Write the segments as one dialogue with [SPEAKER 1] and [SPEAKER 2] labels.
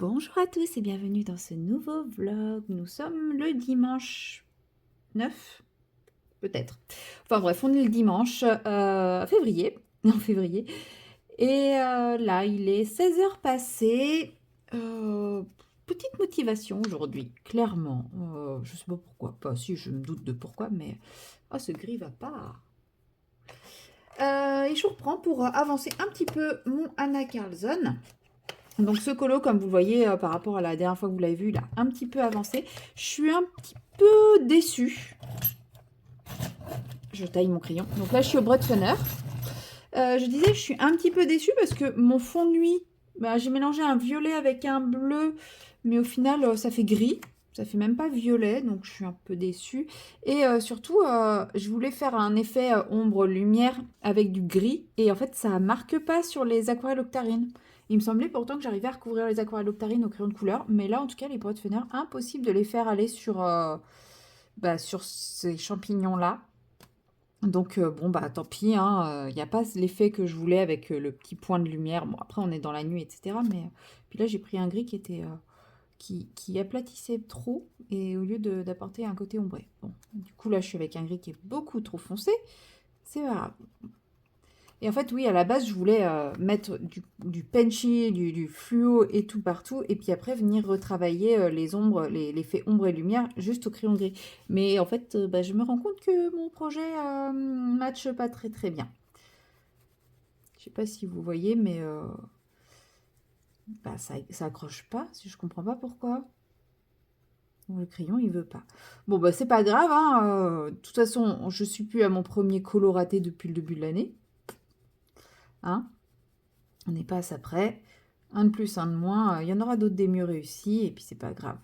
[SPEAKER 1] Bonjour à tous et bienvenue dans ce nouveau vlog. Nous sommes le dimanche 9, peut-être. Enfin bref, on est le dimanche février, en février. Et là, il est 16 heures passées. Euh, Petite motivation aujourd'hui, clairement. Je sais pas pourquoi. Pas si, je me doute de pourquoi, mais... Oh, ce gris va pas. Et je reprends pour avancer un petit peu mon Anna Carlson. Donc ce colo, comme vous le voyez par rapport à la dernière fois que vous l'avez vu, il a un petit peu avancé. Je suis un petit peu déçue. Je taille mon crayon. Donc là, je suis au Brutfunner. Je disais, je suis un petit peu déçue parce que mon fond de nuit, bah, j'ai mélangé un violet avec un bleu, mais au final, ça fait gris. Ça fait même pas violet, donc je suis un peu déçue. Et surtout, je voulais faire un effet ombre-lumière avec du gris. Et en fait, ça marque pas sur les aquarelles octarines. Il me semblait pourtant que j'arrivais à recouvrir les aquarelles octarines au crayon de couleur. Mais là, en tout cas, les Brutfunner, impossible de les faire aller sur ces champignons-là. Donc bon, bah tant pis, hein, il n'y a pas l'effet que je voulais avec le petit point de lumière. Bon, après, on est dans la nuit, etc. Mais puis là, j'ai pris un gris qui était qui aplatissait trop et au lieu d'apporter un côté ombré. Bon, du coup, là, je suis avec un gris qui est beaucoup trop foncé. C'est pas grave. Et en fait, oui, à la base, je voulais mettre du penchy, du fluo et tout partout, et puis après venir retravailler les ombres, l'effet ombre et lumière juste au crayon gris. Mais en fait, bah, je me rends compte que mon projet matche pas très très bien. Je sais pas si vous voyez, mais bah, ça accroche pas. Je comprends pas pourquoi. Le crayon, il veut pas. Bon, bah, c'est pas grave, hein. De toute façon, je suis plus à mon premier colo raté depuis le début de l'année. Hein. On n'est pas à ça près. Un de plus, un de moins. Il y en aura d'autres des mieux réussis, et puis c'est pas grave.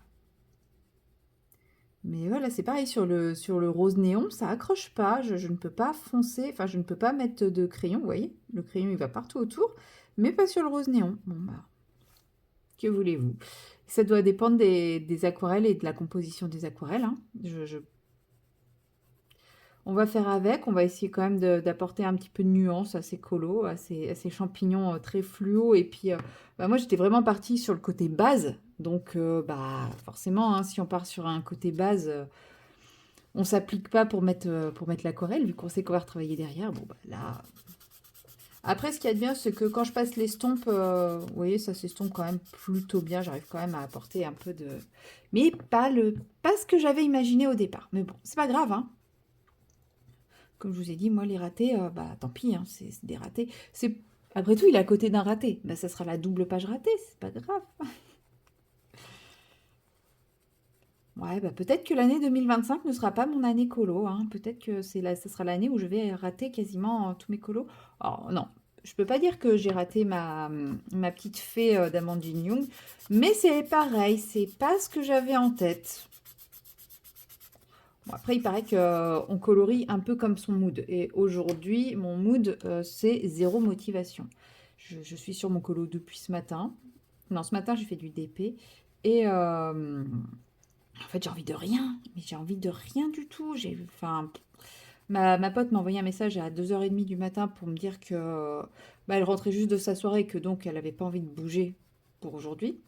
[SPEAKER 1] Mais voilà, c'est pareil sur le rose néon, ça accroche pas. Je ne peux pas foncer, enfin, je ne peux pas mettre de crayon, vous voyez. Le crayon, il va partout autour, mais pas sur le rose néon. Bon, bah, que voulez-vous? Ça doit dépendre des aquarelles et de la composition des aquarelles, hein. On va faire avec, on va essayer quand même d'apporter un petit peu de nuance à ces colos, à ces champignons très fluo. Et puis, bah, moi, j'étais vraiment partie sur le côté base. Donc, bah, forcément, hein, si on part sur un côté base, on s'applique pas pour mettre l'aquarelle, vu qu'on sait qu'on va retravailler derrière. Bon, bah, là... Après, ce qu'il y a de bien, c'est que quand je passe l'estompe, vous voyez, ça s'estompe quand même plutôt bien. J'arrive quand même à apporter un peu de... Mais pas ce que j'avais imaginé au départ. Mais bon, c'est pas grave, hein. Comme je vous ai dit, moi, les ratés, bah tant pis, hein, c'est des ratés. Après tout, il est à côté d'un raté. Bah, ça sera la double page ratée, c'est pas grave. Ouais, bah peut-être que l'année 2025 ne sera pas mon année colo, hein. Peut-être que ça sera l'année où je vais rater quasiment tous mes colos. Alors non, je peux pas dire que j'ai raté ma petite fée d'Amandine Young, mais c'est pareil, c'est pas ce que j'avais en tête. Bon, après, il paraît qu'on colorie un peu comme son mood. Et aujourd'hui, mon mood, c'est zéro motivation. Je suis sur mon colo depuis ce matin. Non, ce matin, j'ai fait du DP. Et en fait, j'ai envie de rien. Mais j'ai envie de rien du tout. Enfin, ma pote m'a envoyé un message à 2h30 du matin pour me dire que bah, elle rentrait juste de sa soirée, que donc elle n'avait pas envie de bouger pour aujourd'hui.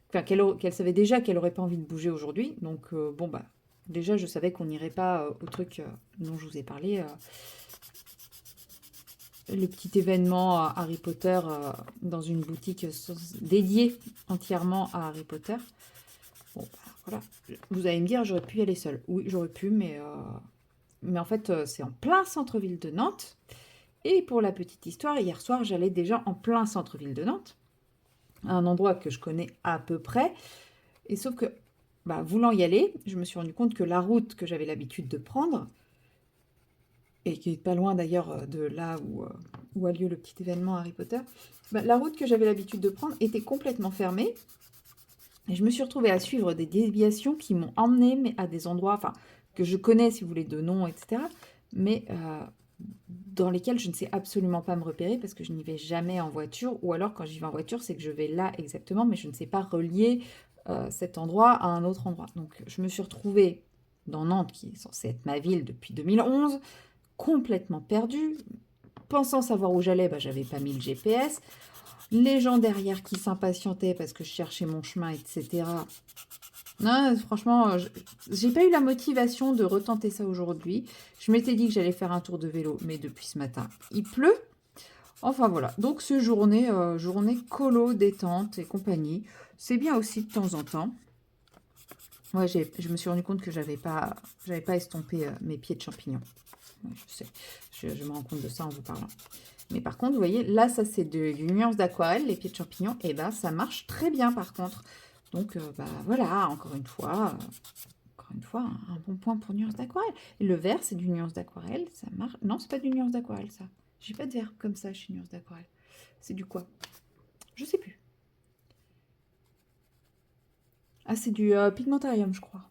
[SPEAKER 1] Enfin, qu'elle savait déjà qu'elle aurait pas envie de bouger aujourd'hui. Donc, bon, bah, déjà, je savais qu'on n'irait pas au truc dont je vous ai parlé. Le petit événement Harry Potter dans une boutique dédiée entièrement à Harry Potter. Bon, bah, voilà. Vous allez me dire, j'aurais pu y aller seule. Oui, j'aurais pu, mais en fait, c'est en plein centre-ville de Nantes. Et pour la petite histoire, hier soir, j'allais déjà en plein centre-ville de Nantes, un endroit que je connais à peu près. Et sauf que, bah, voulant y aller, je me suis rendu compte que la route que j'avais l'habitude de prendre, et qui est pas loin d'ailleurs de là où a lieu le petit événement Harry Potter, bah, la route que j'avais l'habitude de prendre était complètement fermée. Et je me suis retrouvée à suivre des déviations qui m'ont emmenée mais à des endroits, enfin, que je connais si vous voulez de nom, etc. Mais dans lesquels je ne sais absolument pas me repérer parce que je n'y vais jamais en voiture. Ou alors quand j'y vais en voiture, c'est que je vais là exactement, mais je ne sais pas relier cet endroit à un autre endroit. Donc je me suis retrouvée dans Nantes, qui est censée être ma ville depuis 2011, complètement perdue. Pensant savoir où j'allais, bah, j'avais pas mis le GPS. Les gens derrière qui s'impatientaient parce que je cherchais mon chemin, etc. Non, franchement, j'ai pas eu la motivation de retenter ça aujourd'hui. Je m'étais dit que j'allais faire un tour de vélo, mais depuis ce matin, il pleut. Enfin voilà, donc ce journée, journée colo, détente et compagnie, c'est bien aussi de temps en temps. Ouais, je me suis rendu compte que j'avais pas estompé mes pieds de champignons. Ouais, je sais, je me rends compte de ça en vous parlant. Mais par contre, vous voyez, là, ça c'est du nuance d'aquarelle, les pieds de champignons, et ben ça marche très bien par contre. Donc bah voilà, encore une fois, un bon point pour nuance d'aquarelle. Et le vert, c'est du nuance d'aquarelle, ça marche. Non, c'est pas du nuance d'aquarelle, ça. J'ai pas de vert comme ça chez nuance d'aquarelle. C'est du quoi? Je sais plus. Ah, c'est du pigmentarium, je crois.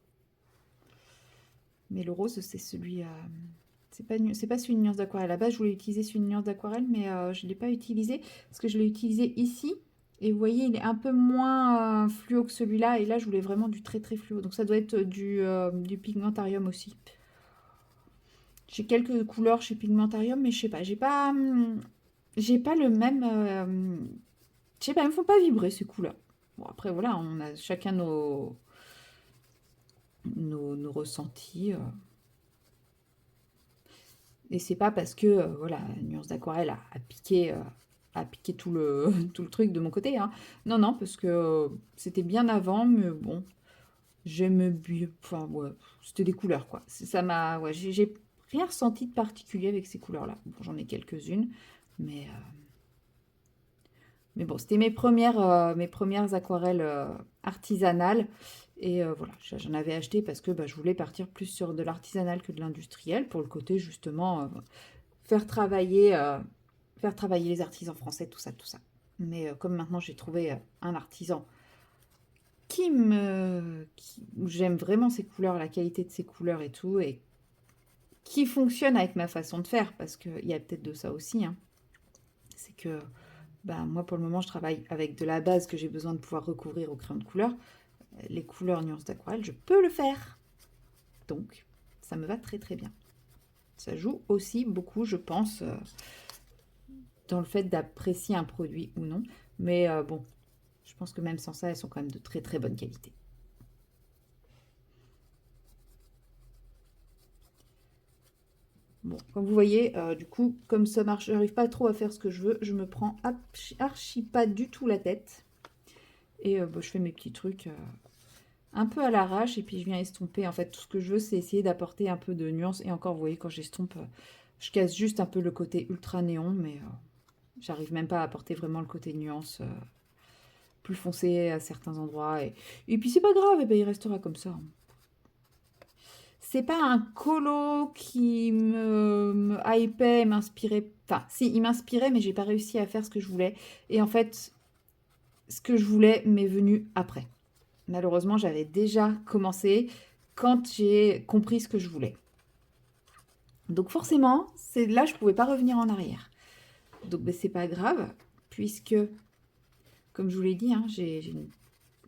[SPEAKER 1] Mais le rose, c'est celui... c'est pas celui de nuance d'aquarelle. À la base, je voulais utiliser celui de nuance d'aquarelle, mais je ne l'ai pas utilisé parce que je l'ai utilisé ici. Et vous voyez, il est un peu moins fluo que celui-là. Et là, je voulais vraiment du très très fluo. Donc ça doit être du pigmentarium aussi. J'ai quelques couleurs chez pigmentarium, mais je sais pas. J'ai pas le même... je sais pas, elles me font pas vibrer ces couleurs. Bon, après, voilà, on a chacun nos ressentis. Et c'est pas parce que, voilà, nuance d'aquarelle a piqué tout le, tout le truc de mon côté, hein. Non, non, parce que c'était bien avant, mais bon, j'aime bien. Enfin, ouais, c'était des couleurs, quoi. Ça m'a. Ouais, j'ai rien ressenti de particulier avec ces couleurs-là. Bon, j'en ai quelques-unes, mais. Mais bon, c'était mes premières aquarelles artisanales. Et voilà, j'en avais acheté parce que bah, je voulais partir plus sur de l'artisanal que de l'industriel pour le côté justement faire travailler les artisans français, tout ça, tout ça. Mais comme maintenant j'ai trouvé un artisan où j'aime vraiment ses couleurs, la qualité de ses couleurs et tout, et qui fonctionne avec ma façon de faire, parce qu'il y a peut-être de ça aussi, hein. C'est que bah, moi pour le moment je travaille avec de la base que j'ai besoin de pouvoir recouvrir au crayon de couleur. Les couleurs nuances d'aquarelle, je peux le faire. Donc ça me va très très bien. Ça joue aussi beaucoup, je pense, dans le fait d'apprécier un produit ou non. Mais bon, je pense que même sans ça, elles sont quand même de très très bonne qualité. Bon, comme vous voyez, du coup, comme ça marche, j'arrive pas trop à faire ce que je veux, je me prends archi pas du tout la tête. Et bah, je fais mes petits trucs un peu à l'arrache et puis je viens estomper. En fait, tout ce que je veux, c'est essayer d'apporter un peu de nuance. Et encore, vous voyez, quand j'estompe, je casse juste un peu le côté ultra néon, mais j'arrive même pas à apporter vraiment le côté nuance plus foncé à certains endroits. Et puis c'est pas grave, et ben, il restera comme ça. C'est pas un colo qui me hypait, m'inspirait. Enfin, si, il m'inspirait, mais j'ai pas réussi à faire ce que je voulais. Et en fait, ce que je voulais m'est venu après. Malheureusement, j'avais déjà commencé quand j'ai compris ce que je voulais. Donc forcément, c'est là je pouvais pas revenir en arrière. Donc ben, c'est pas grave, puisque, comme je vous l'ai dit, hein, j'ai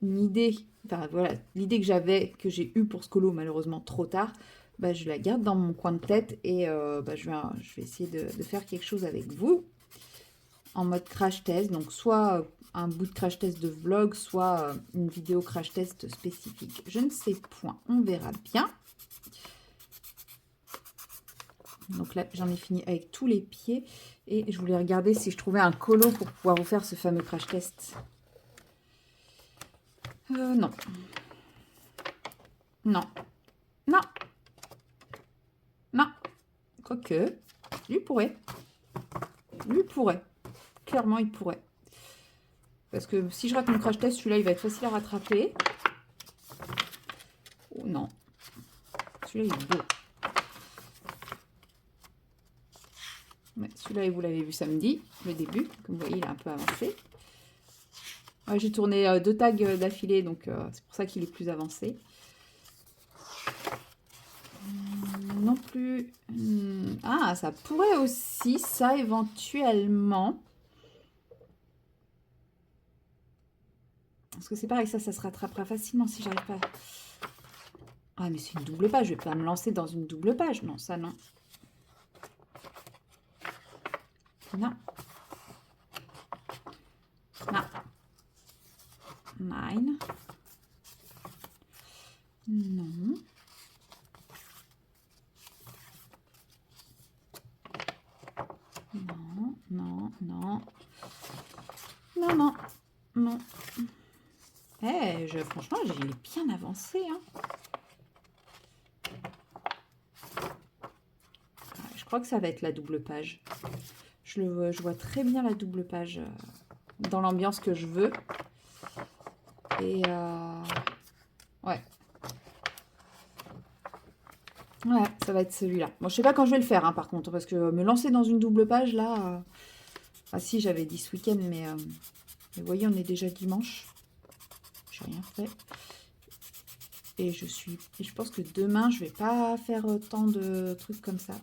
[SPEAKER 1] une idée, enfin voilà, l'idée que j'ai eue pour ce colo, malheureusement trop tard, bah, je la garde dans mon coin de tête et bah, je vais essayer de faire quelque chose avec vous en mode crash test. Donc soit un bout de crash test de vlog, soit une vidéo crash test spécifique. Je ne sais point, on verra bien. Donc là, j'en ai fini avec tous les pieds et je voulais regarder si je trouvais un colo pour pouvoir vous faire ce fameux crash test. Non. Non. Non. Non. Quoique, lui pourrait. Lui pourrait. Clairement, il pourrait. Parce que si je rate mon crash test, celui-là, il va être facile à rattraper. Oh non. Celui-là, il est beau. Ouais, celui-là, vous l'avez vu samedi, le début. Comme vous voyez, il est un peu avancé. Ouais, j'ai tourné 2 tags d'affilée, donc c'est pour ça qu'il est plus avancé. Non plus. Ah, ça pourrait aussi, ça, éventuellement. Parce que c'est pareil, ça se rattrapera facilement si j'arrive pas. Ah, mais c'est une double page, je vais pas me lancer dans une double page. Non, ça, non. Non. Nine. Non. Non, non, non. Non, non, non. Franchement, j'ai bien avancé. Hein. Je crois que ça va être la double page. Je vois très bien la double page dans l'ambiance que je veux. Et ouais. Ouais, ça va être celui-là. Bon, je sais pas quand je vais le faire, hein, par contre, parce que me lancer dans une double page, là... Ah si, j'avais dit ce week-end, mais vous voyez, on est déjà dimanche. J'ai rien fait. Et je pense que demain, je vais pas faire tant de trucs comme ça.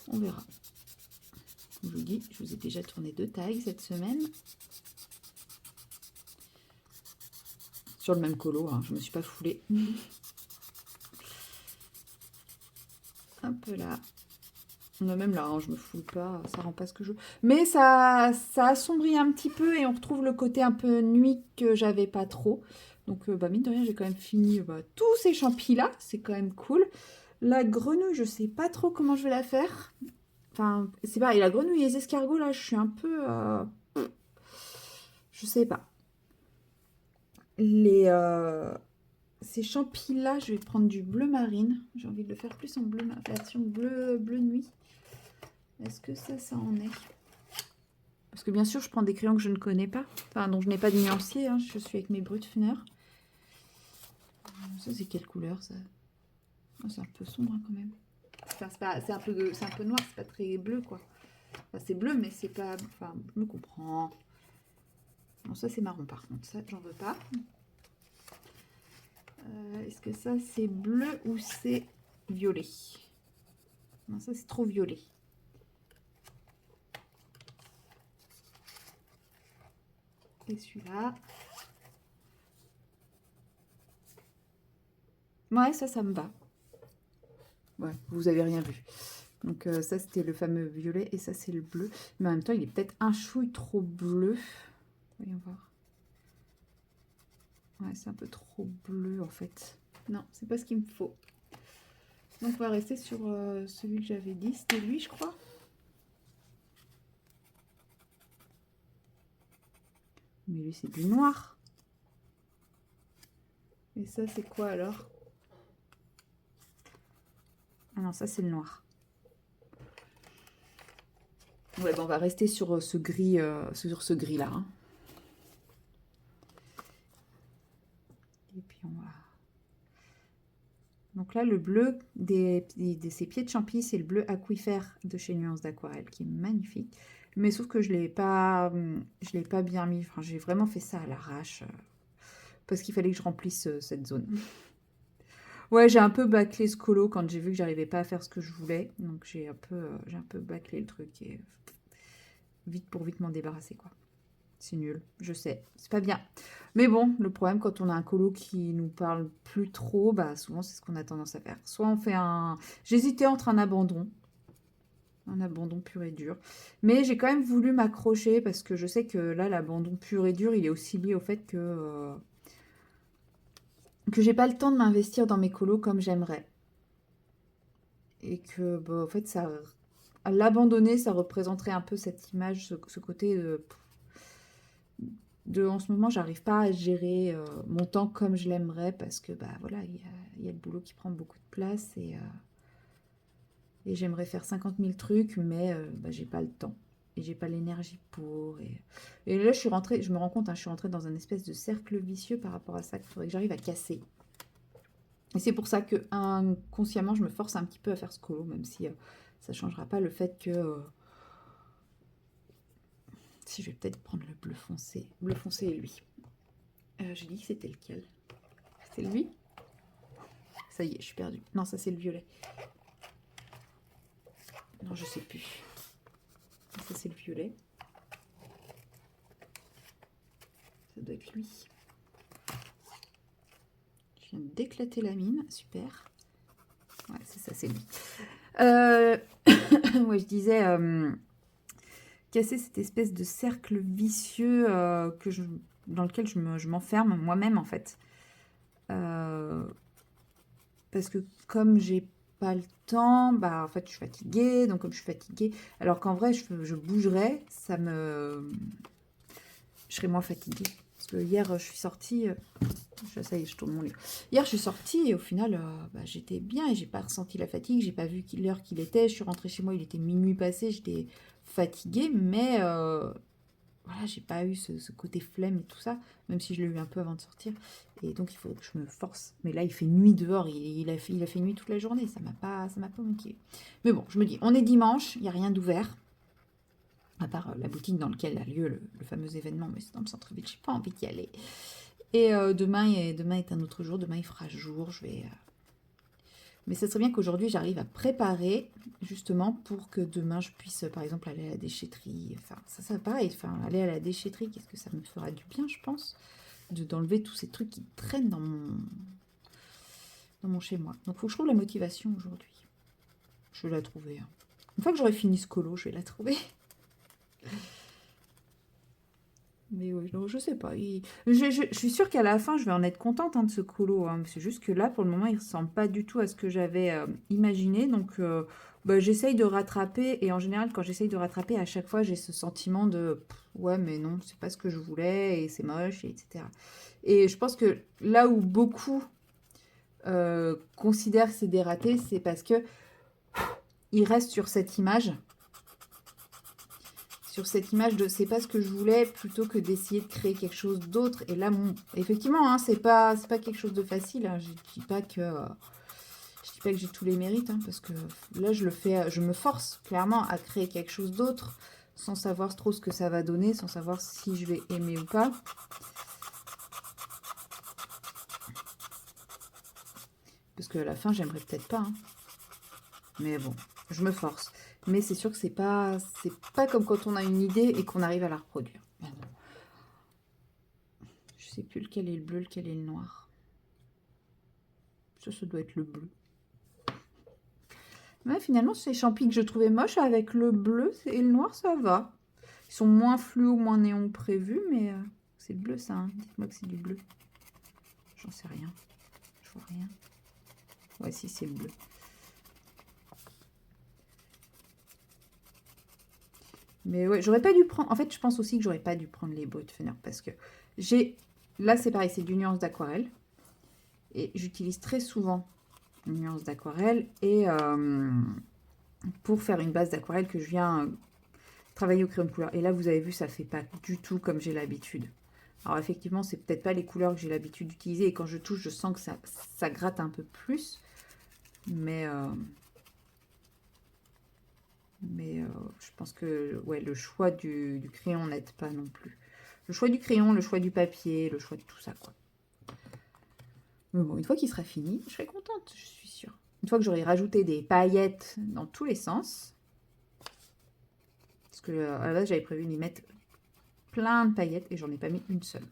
[SPEAKER 1] On verra. Je vous dis, je vous ai déjà tourné 2 tags cette semaine. Sur le même colo, hein, je me suis pas foulée. Un peu là. Même là, hein, je me foule pas, ça rend pas ce que je veux. Mais ça assombrit un petit peu et on retrouve le côté un peu nuit que j'avais pas trop. Donc, mine de rien, j'ai quand même fini tous ces champis-là. C'est quand même cool. La grenouille, je sais pas trop comment je vais la faire. Enfin, c'est pareil, la grenouille et les escargots, là, je suis un peu... je sais pas. Ces champis-là, je vais prendre du bleu marine. J'ai envie de le faire plus en bleu, version bleu nuit. Est-ce que ça en est? Parce que bien sûr, je prends des crayons que je ne connais pas. Enfin, dont je n'ai pas de nuancier. Hein. Je suis avec mes Brutfuner. Ça, c'est quelle couleur, ça? Oh, c'est un peu sombre, hein, quand même. Enfin, c'est un peu noir, c'est pas très bleu, quoi. Enfin, c'est bleu, mais c'est pas... Enfin, je me comprends. Non, ça, c'est marron, par contre. Ça, j'en veux pas. Est-ce que ça, c'est bleu ou c'est violet? Non, ça, c'est trop violet. Et celui-là. Ouais, ça me va. Ouais, vous avez rien vu. Donc ça, c'était le fameux violet et ça, c'est le bleu. Mais en même temps, il est peut-être un chouille trop bleu. Voyons voir. Ouais, c'est un peu trop bleu, en fait. Non, c'est pas ce qu'il me faut. Donc, on va rester sur celui que j'avais dit. C'était lui, je crois. Mais lui, c'est du noir. Et ça, c'est quoi, alors? Ah non, ça, c'est le noir. Ouais, bon, on va rester sur ce gris, sur ce gris-là. Hein. Et puis, on va... Donc là, le bleu de ces pieds de champi, c'est le bleu aquifère de chez Nuance d'Aquarelle, qui est magnifique. Mais sauf que je l'ai pas bien mis. Enfin, j'ai vraiment fait ça à l'arrache. Parce qu'il fallait que je remplisse cette zone. Ouais, j'ai un peu bâclé ce colo quand j'ai vu que j'arrivais pas à faire ce que je voulais. Donc j'ai un peu bâclé le truc et vite pour vite m'en débarrasser, quoi. C'est nul, je sais, c'est pas bien. Mais bon, le problème quand on a un colo qui nous parle plus trop, bah souvent c'est ce qu'on a tendance à faire. Soit on fait un... J'hésitais entre un abandon pur et dur. Mais j'ai quand même voulu m'accrocher parce que je sais que là, l'abandon pur et dur, il est aussi lié au fait que j'ai pas le temps de m'investir dans mes colos comme j'aimerais. Et que, bah, en fait, ça... À l'abandonner, ça représenterait un peu cette image, ce côté en ce moment, j'arrive pas à gérer mon temps comme je l'aimerais parce que bah voilà, il y a le boulot qui prend beaucoup de place et j'aimerais faire 50 000 trucs, mais bah, j'ai pas le temps et j'ai pas l'énergie pour. Et là, je me rends compte, hein, je suis rentrée dans un espèce de cercle vicieux par rapport à ça qu'il faudrait que j'arrive à casser. Et c'est pour ça que inconsciemment, je me force un petit peu à faire ce colo, même si ça changera pas le fait que si je vais peut-être prendre le bleu foncé et lui. J'ai dit que c'était lequel? C'est lui? Ça y est, je suis perdue. Non, ça c'est le violet. Non, je sais plus. Ça c'est le violet. Ça doit être lui. Je viens d'éclater la mine. Super. Ouais, c'est ça, c'est lui. Ouais, je disais casser cette espèce de cercle vicieux dans lequel je m'enferme moi-même, en fait. Parce que comme j'ai pas le temps, bah en fait je suis fatiguée, donc comme je suis fatiguée, alors qu'en vrai je bougerais, je serais moins fatiguée. Parce que hier je suis sortie, ça y est, je tourne mon livre. Hier je suis sortie et au final bah, j'étais bien et j'ai pas ressenti la fatigue, j'ai pas vu l'heure qu'il était, je suis rentrée chez moi, il était minuit passé, j'étais fatiguée, mais voilà, j'ai pas eu ce côté flemme et tout ça, même si je l'ai eu un peu avant de sortir. Et donc, il faut que je me force. Mais là, il fait nuit dehors, il a fait nuit toute la journée, ça m'a pas manqué. Mais bon, je me dis, on est dimanche, il n'y a rien d'ouvert, à part la boutique dans laquelle a lieu le fameux événement, mais c'est dans le centre-ville, j'ai pas envie d'y aller. Et demain est un autre jour, demain il fera jour, mais ça serait bien qu'aujourd'hui j'arrive à préparer justement pour que demain je puisse par exemple aller à la déchetterie. Enfin, ça pareil, enfin, aller à la déchetterie, qu'est-ce que ça me fera du bien, je pense, d'enlever tous ces trucs qui traînent dans mon chez moi. Donc il faut que je trouve la motivation aujourd'hui. Je vais la trouver. Hein. Une fois que j'aurai fini ce colo, je vais la trouver. Mais oui, non, je sais pas. Je suis sûre qu'à la fin, je vais en être contente de ce colo. Hein. C'est juste que là, pour le moment, il ne ressemble pas du tout à ce que j'avais imaginé. Donc, bah, j'essaye de rattraper. Et en général, quand j'essaye de rattraper, à chaque fois, j'ai ce sentiment de ouais, mais non, c'est pas ce que je voulais et c'est moche, etc. Et je pense que là où beaucoup considèrent que c'est des ratés, c'est parce que ils restent sur cette image de c'est pas ce que je voulais, plutôt que d'essayer de créer quelque chose d'autre. Et là, effectivement, hein, c'est pas quelque chose de facile. Hein. Je dis pas que j'ai tous les mérites, hein, parce que là, je me force clairement à créer quelque chose d'autre, sans savoir trop ce que ça va donner, sans savoir si je vais aimer ou pas. Parce qu'à la fin, j'aimerais peut-être pas. Hein. Mais bon, je me force. Mais c'est sûr que c'est pas comme quand on a une idée et qu'on arrive à la reproduire. Je sais plus lequel est le bleu, lequel est le noir. Ça doit être le bleu. Mais finalement, ces champis que je trouvais moches avec le bleu et le noir, ça va. Ils sont moins fluo, moins néon prévu, mais c'est le bleu ça. Hein. Dites-moi que c'est du bleu. J'en sais rien. Je vois rien. Ouais, si, c'est le bleu. Mais ouais, j'aurais pas dû prendre... En fait, je pense aussi que j'aurais pas dû prendre les Brutfener parce que j'ai... Là, c'est pareil, c'est du nuance d'aquarelle. Et j'utilise très souvent une nuance d'aquarelle. Et pour faire une base d'aquarelle que je viens travailler au crayon de couleur. Et là, vous avez vu, ça fait pas du tout comme j'ai l'habitude. Alors effectivement, c'est peut-être pas les couleurs que j'ai l'habitude d'utiliser. Et quand je touche, je sens que ça gratte un peu plus. Mais je pense que ouais, le choix du crayon n'aide pas non plus. Le choix du crayon, le choix du papier, le choix de tout ça, quoi. Mais bon, une fois qu'il sera fini, je serai contente, je suis sûre. Une fois que j'aurai rajouté des paillettes dans tous les sens, parce que à la base, j'avais prévu d'y mettre plein de paillettes et j'en ai pas mis une seule.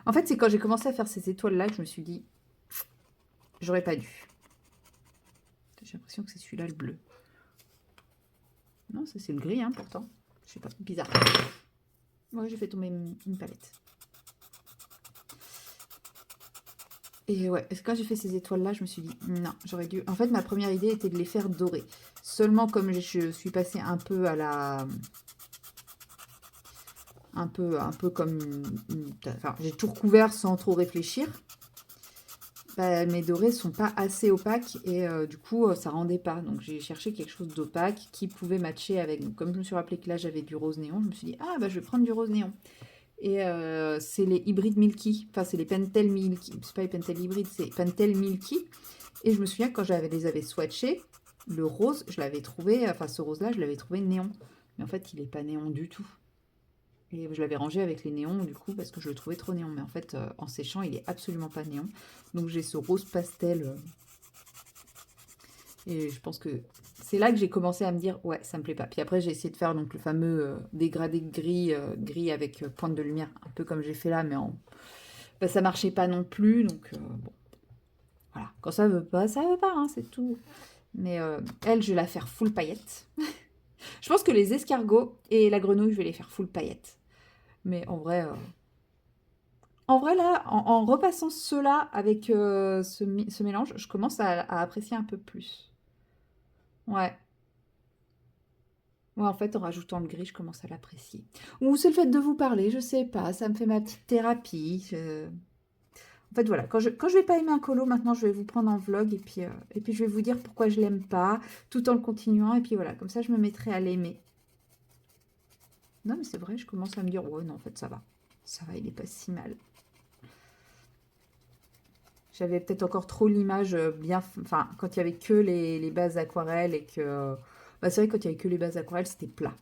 [SPEAKER 1] En fait, c'est quand j'ai commencé à faire ces étoiles-là que je me suis dit, j'aurais pas dû. J'ai l'impression que c'est celui-là le bleu. Non, ça c'est le gris, hein, pourtant. Je sais pas, bizarre. Ouais, j'ai fait tomber une palette. Et ouais, quand j'ai fait ces étoiles-là, je me suis dit, non, j'aurais dû... En fait, ma première idée était de les faire dorer. Seulement, comme je suis passée un peu à la... Un peu comme... Enfin, j'ai tout recouvert sans trop réfléchir. Bah, mes dorés sont pas assez opaques et du coup ça rendait pas, donc j'ai cherché quelque chose d'opaque qui pouvait matcher avec. Donc, comme je me suis rappelé que là j'avais du rose néon, je me suis dit ah bah je vais prendre du rose néon et c'est les hybrides Milky, enfin c'est les Pentel Milky, c'est pas les Pentel hybrides, c'est Pentel Milky. Et je me souviens quand les avais swatchés, le rose je l'avais trouvé, enfin ce rose là je l'avais trouvé néon, mais en fait il est pas néon du tout. Et je l'avais rangé avec les néons, du coup, parce que je le trouvais trop néon. Mais en fait, en séchant, il est absolument pas néon. Donc, j'ai ce rose pastel. Et je pense que c'est là que j'ai commencé à me dire, ouais, ça me plaît pas. Puis après, j'ai essayé de faire donc, le fameux dégradé gris, gris avec pointe de lumière, un peu comme j'ai fait là, mais bah, ça marchait pas non plus. Donc, bon, voilà. Quand ça veut pas, hein, c'est tout. Mais elle, je vais la faire full paillettes. Je pense que les escargots et la grenouille, je vais les faire full paillettes. Mais en vrai là, en repassant cela avec ce mélange, je commence à apprécier un peu plus. Ouais. Ouais, en fait, en rajoutant le gris, je commence à l'apprécier. Ou c'est le fait de vous parler, je sais pas, ça me fait ma petite thérapie. En fait, voilà, quand je vais pas aimer un colo, maintenant, je vais vous prendre en vlog et puis je vais vous dire pourquoi je l'aime pas, tout en le continuant. Et puis voilà, comme ça, je me mettrai à l'aimer. Non, mais c'est vrai, je commence à me dire, ouais, non, en fait, ça va. Ça va, il est pas si mal. J'avais peut-être encore trop l'image bien... Enfin, quand il y avait que les bases aquarelles et que... Bah, c'est vrai, quand il y avait que les bases aquarelles, c'était plat.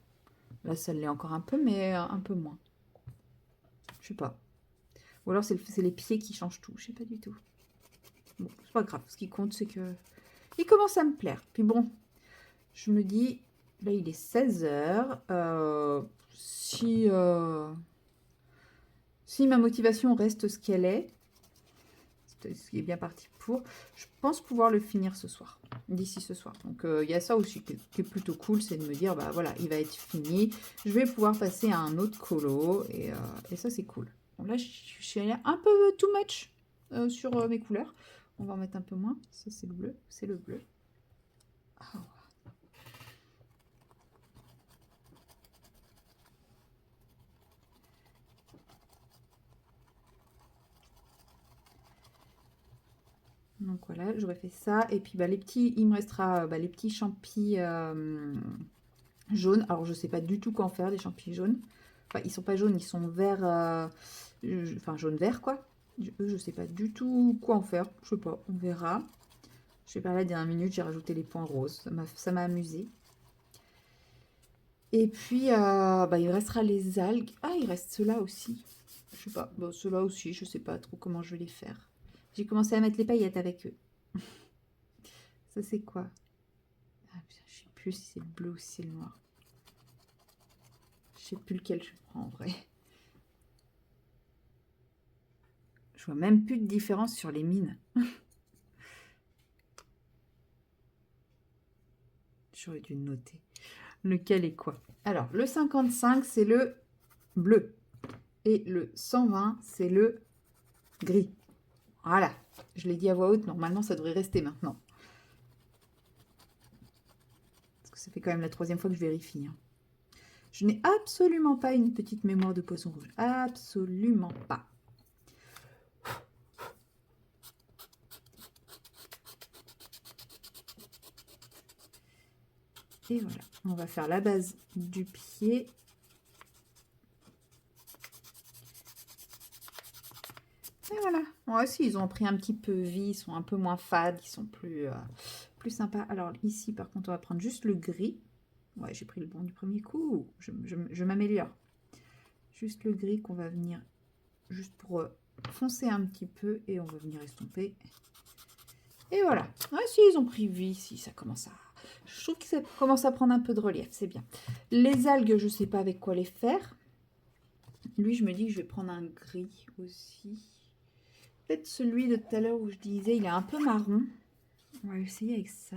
[SPEAKER 1] Là, ça l'est encore un peu, mais un peu moins. Je sais pas. Ou alors, c'est les pieds qui changent tout. Je sais pas du tout. Bon, c'est pas grave. Ce qui compte, c'est que... Il commence à me plaire. Puis bon, je me dis... Là, il est 16 h. Si ma motivation reste ce qu'elle est, ce qui est bien parti pour, je pense pouvoir le finir ce soir, d'ici ce soir. Donc il y a ça aussi qui est plutôt cool, c'est de me dire, bah voilà, il va être fini, je vais pouvoir passer à un autre colo, et ça c'est cool. Bon, là, je suis allée un peu too much sur mes couleurs. On va en mettre un peu moins. Ça c'est le bleu, c'est le bleu. Ah, donc voilà, j'aurais fait ça. Et puis bah, les petits, il me restera les petits champis jaunes. Alors je sais pas du tout quoi en faire des champis jaunes. Enfin, ils sont pas jaunes, ils sont verts, enfin jaune-vert quoi. Je sais pas du tout quoi en faire. Je sais pas, on verra. Je sais pas, la dernière minute, j'ai rajouté les points roses. Ça m'a amusé. Et puis, il restera les algues. Ah, il reste ceux-là aussi. Je sais pas, bon, ceux-là aussi, je sais pas trop comment je vais les faire. J'ai commencé à mettre les paillettes avec eux. Ça, c'est quoi? Ah, putain, je sais plus si c'est le bleu ou si c'est le noir. Je sais plus lequel je prends en vrai. Je vois même plus de différence sur les mines. J'aurais dû noter. Lequel est quoi? Alors, le 55, c'est le bleu. Et le 120, c'est le gris. Voilà. Je l'ai dit à voix haute, normalement, ça devrait rester maintenant. Parce que ça fait quand même la 3e fois que je vérifie. Hein. Je n'ai absolument pas une petite mémoire de poisson rouge. Absolument pas. Et voilà. On va faire la base du pied. Et voilà. Moi aussi, ils ont pris un petit peu vie, ils sont un peu moins fades, ils sont plus sympas. Alors ici, par contre, on va prendre juste le gris. Ouais, j'ai pris le bon du premier coup. Je m'améliore. Juste le gris qu'on va venir, juste pour foncer un petit peu, et on va venir estomper. Et voilà. Ah si, ils ont pris vie ici, ça commence à... Je trouve que ça commence à prendre un peu de relief, c'est bien. Les algues, je ne sais pas avec quoi les faire. Lui, je me dis que je vais prendre un gris aussi. Peut-être celui de tout à l'heure où je disais, il est un peu marron. On va essayer avec ça.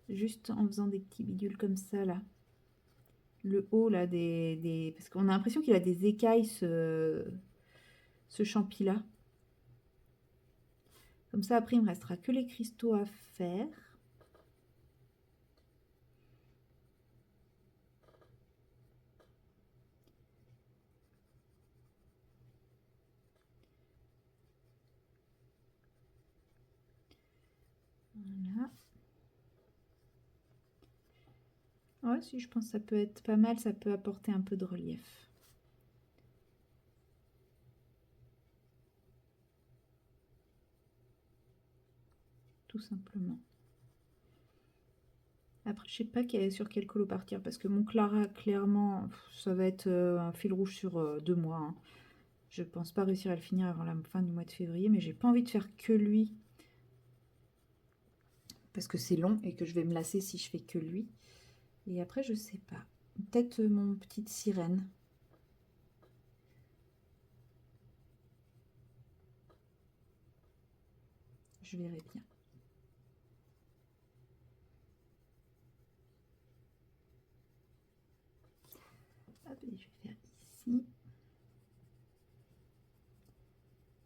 [SPEAKER 1] Juste en faisant des petits bidules comme ça, là. Le haut, là, parce qu'on a l'impression qu'il a des écailles, ce champi-là. Comme ça, après, il me restera que les cristaux à faire. Voilà. Ouais, si, je pense que ça peut être pas mal, ça peut apporter un peu de relief. Tout simplement. Après, je sais pas sur quel colo partir, parce que mon Clara, clairement, ça va être un fil rouge sur 2 mois. Hein. Je pense pas réussir à le finir avant la fin du mois de février, mais j'ai pas envie de faire que lui, parce que c'est long et que je vais me lasser si je fais que lui. Et après, je sais pas. Peut-être mon petite sirène. Je verrai bien.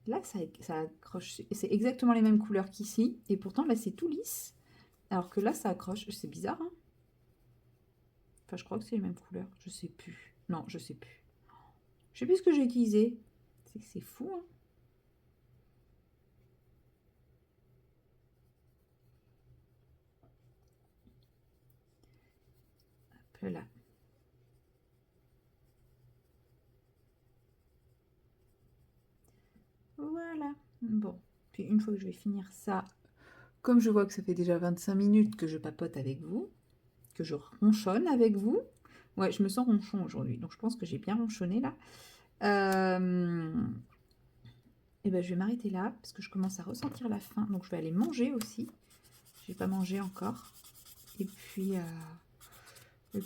[SPEAKER 1] Là, ça accroche. C'est exactement les mêmes couleurs qu'ici. Et pourtant, là, c'est tout lisse. Alors que là, ça accroche. C'est bizarre, hein. Enfin, je crois que c'est les mêmes couleurs. Je sais plus. Non, je sais plus. Je sais plus ce que j'ai utilisé. C'est fou, hein. Hop là. Voilà. Bon. Puis une fois que je vais finir ça, comme je vois que ça fait déjà 25 minutes que je papote avec vous, que je ronchonne avec vous. Ouais, je me sens ronchon aujourd'hui. Donc je pense que j'ai bien ronchonné là. Et ben je vais m'arrêter là parce que je commence à ressentir la faim. Donc je vais aller manger aussi. J'ai pas mangé encore. Et puis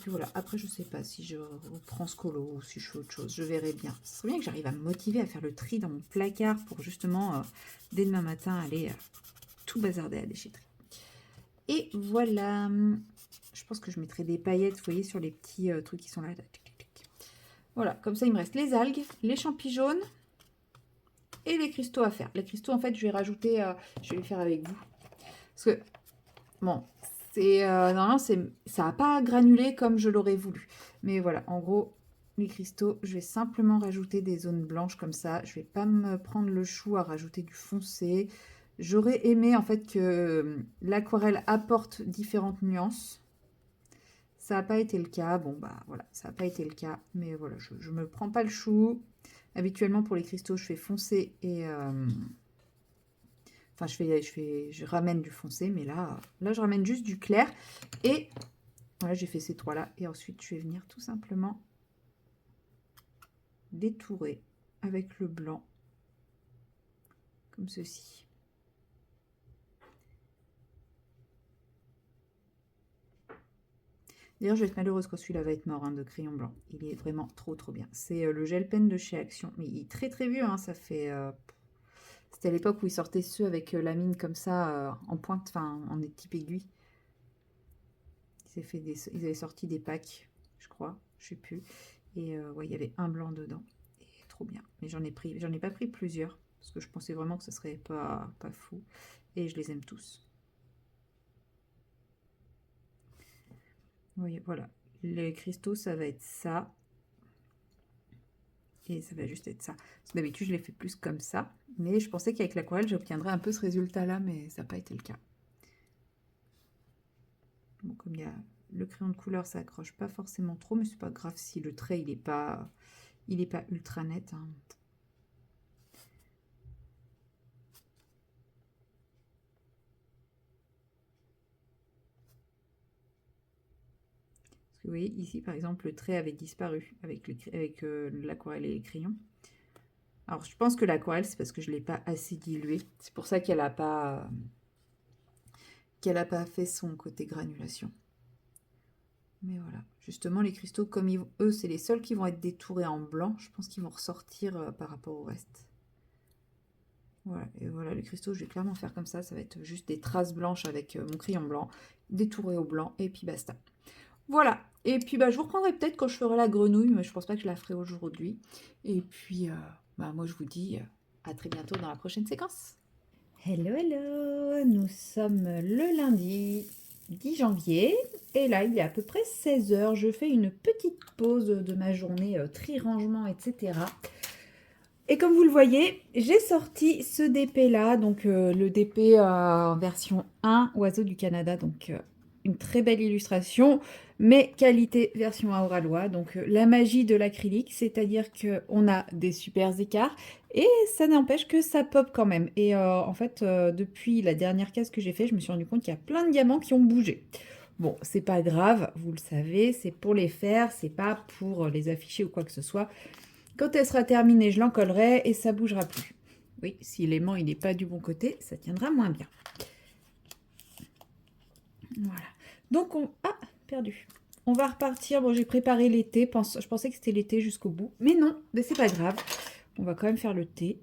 [SPEAKER 1] voilà. Après, je sais pas si je reprends ce colo ou si je fais autre chose. Je verrai bien. Ce serait bien que j'arrive à me motiver à faire le tri dans mon placard pour justement, dès demain matin, aller tout bazarder à la déchetterie. Et voilà. Je pense que je mettrai des paillettes, vous voyez, sur les petits trucs qui sont là. Voilà, comme ça, il me reste les algues, les champignons jaunes et les cristaux à faire. Les cristaux, en fait, je vais rajouter, je vais les faire avec vous. Parce que, bon, c'est normalement, ça n'a pas granulé comme je l'aurais voulu. Mais voilà, en gros, les cristaux, je vais simplement rajouter des zones blanches comme ça. Je ne vais pas me prendre le chou à rajouter du foncé. J'aurais aimé, en fait, que l'aquarelle apporte différentes nuances. Ça n'a pas été le cas. Bon, bah voilà, ça n'a pas été le cas. Mais voilà, je me prends pas le chou. Habituellement, pour les cristaux, je fais foncé et... Enfin, je ramène du foncé, mais là, je ramène juste du clair. Et voilà, j'ai fait ces trois-là. Et ensuite, je vais venir tout simplement détourer avec le blanc. Comme ceci. D'ailleurs, je vais être malheureuse quand celui-là va être mort, hein, de crayon blanc. Il est vraiment trop trop bien. C'est le gel pen de chez Action. Mais il est très très vieux, hein, ça fait... C'était à l'époque où ils sortaient ceux avec la mine comme ça, en pointe, enfin en type aiguille. Ils avaient sorti des packs, je crois, je sais plus. Et ouais, il y avait un blanc dedans. Et trop bien. Mais j'en ai pas pris plusieurs. Parce que je pensais vraiment que ce serait pas fou. Et je les aime tous. Vous voyez, voilà. Les cristaux, ça va être ça. Et ça va juste être ça. D'habitude, je les fais plus comme ça. Mais je pensais qu'avec l'aquarelle, j'obtiendrais un peu ce résultat-là. Mais ça n'a pas été le cas. Bon, comme il y a le crayon de couleur, ça accroche pas forcément trop. Mais c'est pas grave si le trait, il est pas ultra net, hein. Vous voyez, ici, par exemple, le trait avait disparu avec l'aquarelle et les crayons. Alors, je pense que l'aquarelle, c'est parce que je ne l'ai pas assez diluée. C'est pour ça qu'elle n'a pas fait son côté granulation. Mais voilà. Justement, les cristaux, comme eux, c'est les seuls qui vont être détourés en blanc. Je pense qu'ils vont ressortir par rapport au reste. Voilà. Et voilà, les cristaux, je vais clairement faire comme ça. Ça va être juste des traces blanches avec mon crayon blanc, détouré au blanc, et puis basta. Voilà. Et puis, bah, je vous reprendrai peut-être quand je ferai la grenouille, mais je pense pas que je la ferai aujourd'hui. Et puis, bah, moi, je vous dis à très bientôt dans la prochaine séquence. Hello, hello. Nous sommes le lundi 10 janvier. Et là, il est à peu près 16 h. Je fais une petite pause de ma journée tri-rangement, etc. Et comme vous le voyez, j'ai sorti ce DP-là. Donc, le DP en version 1, Oiseau du Canada. Donc, une très belle illustration, mais qualité version Auralois. Donc la magie de l'acrylique, c'est-à-dire qu'on a des super écarts et ça n'empêche que ça pop quand même. Et en fait, depuis la dernière case que j'ai fait, je me suis rendu compte qu'il y a plein de diamants qui ont bougé. Bon, c'est pas grave, vous le savez, c'est pour les faire, c'est pas pour les afficher ou quoi que ce soit. Quand elle sera terminée, je l'encollerai et ça bougera plus. Oui, si l'aimant il n'est pas du bon côté, ça tiendra moins bien. Voilà. Donc, perdu. On va repartir. Bon, j'ai préparé l'été. Je pensais que c'était l'été jusqu'au bout. Mais non, mais c'est pas grave. On va quand même faire le thé.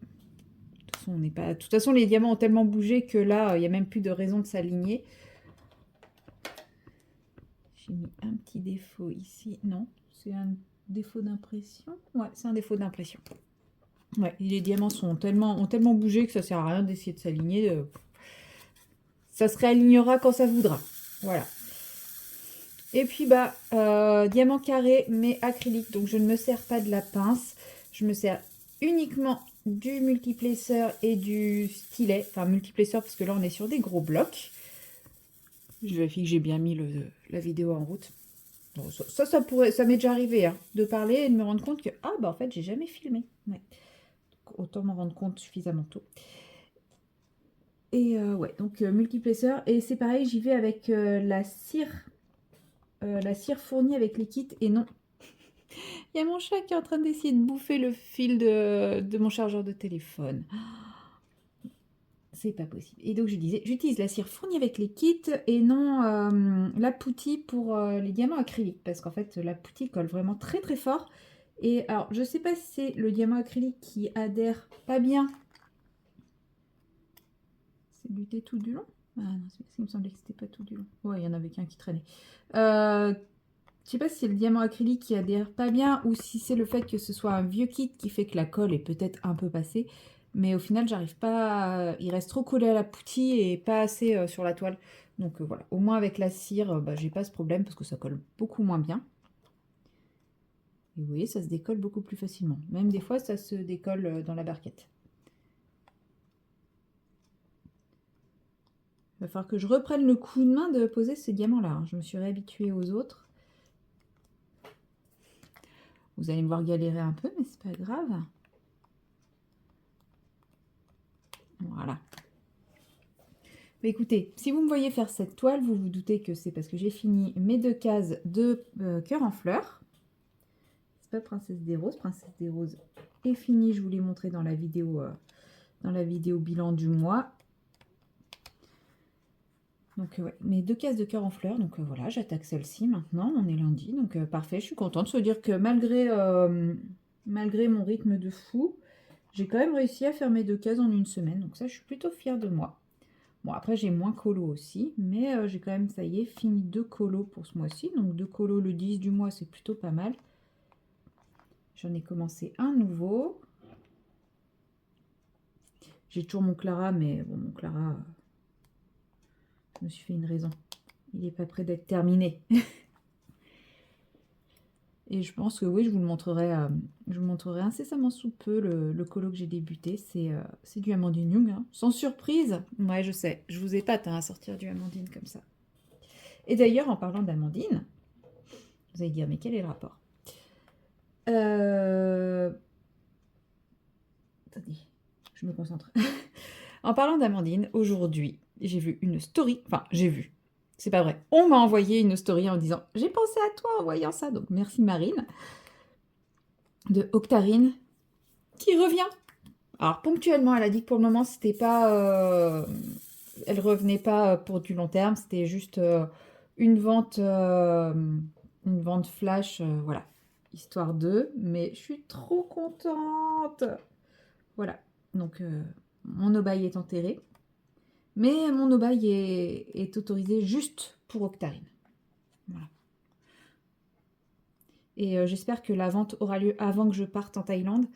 [SPEAKER 1] De toute façon, les diamants ont tellement bougé que là, il n'y a même plus de raison de s'aligner. J'ai mis un petit défaut ici. Non, c'est un défaut d'impression. Ouais, c'est un défaut d'impression. Ouais, les diamants ont tellement bougé que ça sert à rien d'essayer de s'aligner. Ça se réalignera quand ça voudra. Voilà. Et puis, diamant carré, mais acrylique. Donc, je ne me sers pas de la pince. Je me sers uniquement du multiplaceur et du stylet. Enfin, multiplaceur parce que là, on est sur des gros blocs. Je vérifie que j'ai bien mis la vidéo en route. Bon, ça m'est déjà arrivé hein, de parler et de me rendre compte que, en fait, j'ai jamais filmé. Ouais. Autant m'en rendre compte suffisamment tôt. Et ouais, donc multiplaceur. Et c'est pareil, j'y vais avec la cire fournie avec les kits. Et non, il y a mon chat qui est en train d'essayer de bouffer le fil de mon chargeur de téléphone. C'est pas possible. Et donc je disais, j'utilise la cire fournie avec les kits et non la poutie pour les diamants acryliques. Parce qu'en fait, la poutie colle vraiment très très fort. Et alors, je sais pas si c'est le diamant acrylique qui adhère pas bien. C'est lutter tout du long. Ah non, il me semblait que c'était pas tout du long. Ouais, il y en avait qu'un qui traînait. Je sais pas si c'est le diamant acrylique qui adhère pas bien ou si c'est le fait que ce soit un vieux kit qui fait que la colle est peut-être un peu passée. Mais au final, j'arrive pas il reste trop collé à la poutie et pas assez sur la toile. Donc voilà, au moins avec la cire, j'ai pas ce problème parce que ça colle beaucoup moins bien. Et vous voyez, ça se décolle beaucoup plus facilement. Même des fois, ça se décolle dans la barquette. Il va falloir que je reprenne le coup de main de poser ces diamants-là. Hein. Je me suis réhabituée aux autres. Vous allez me voir galérer un peu, mais c'est pas grave. Voilà. Mais écoutez, si vous me voyez faire cette toile, vous vous doutez que c'est parce que j'ai fini mes 2 cases de cœur en fleurs. C'est pas Princesse des Roses. Princesse des Roses est finie. Je vous l'ai montré dans la vidéo bilan du mois. Donc ouais, mes 2 cases de cœur en fleurs. Donc voilà, j'attaque celle-ci maintenant. On est lundi, donc parfait. Je suis contente de se dire que malgré mon rythme de fou, j'ai quand même réussi à faire mes 2 cases en une semaine. Donc ça, je suis plutôt fière de moi. Bon, après, j'ai moins colo aussi, mais j'ai quand même, ça y est, fini 2 colos pour ce mois-ci. Donc 2 colos le 10 du mois, c'est plutôt pas mal. J'en ai commencé un nouveau. J'ai toujours mon Clara, mais bon, mon Clara, je me suis fait une raison. Il n'est pas prêt d'être terminé. Et je pense que oui, je vous le montrerai incessamment sous peu, le colo que j'ai débuté. C'est du Amandine Young, hein. Sans surprise. Ouais, je sais, je vous épate hein, à sortir du Amandine comme ça. Et d'ailleurs, en parlant d'Amandine, vous allez dire, mais quel est le rapport? Attendez, je me concentre. En parlant d'Amandine, aujourd'hui, j'ai vu une story. Enfin, j'ai vu. C'est pas vrai. On m'a envoyé une story en disant j'ai pensé à toi en voyant ça. Donc merci Marine. De Octarine qui revient. Alors ponctuellement, elle a dit que pour le moment, c'était pas. Elle revenait pas pour du long terme. C'était juste une vente. Une vente flash. Voilà. Histoire de. Mais je suis trop contente. Voilà. Donc mon obaï est enterré. Mais mon obaï est autorisé juste pour Octarine. Voilà. Et j'espère que la vente aura lieu avant que je parte en Thaïlande,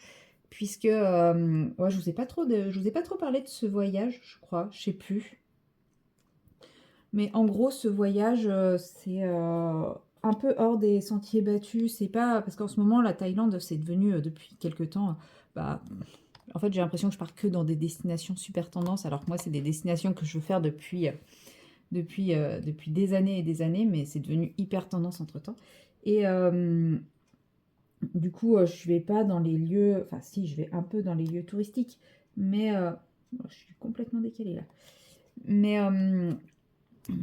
[SPEAKER 1] puisque ouais, je vous ai pas trop parlé de ce voyage, je crois, je sais plus. Mais en gros, ce voyage, c'est un peu hors des sentiers battus. C'est pas parce qu'en ce moment, la Thaïlande, c'est devenu depuis quelques temps, en fait, j'ai l'impression que je pars que dans des destinations super tendances, alors que moi, c'est des destinations que je veux faire depuis des années et des années, mais c'est devenu hyper tendance entre-temps. Et du coup, je vais pas dans les lieux... Enfin, si, je vais un peu dans les lieux touristiques, mais... je suis complètement décalée, là. Mais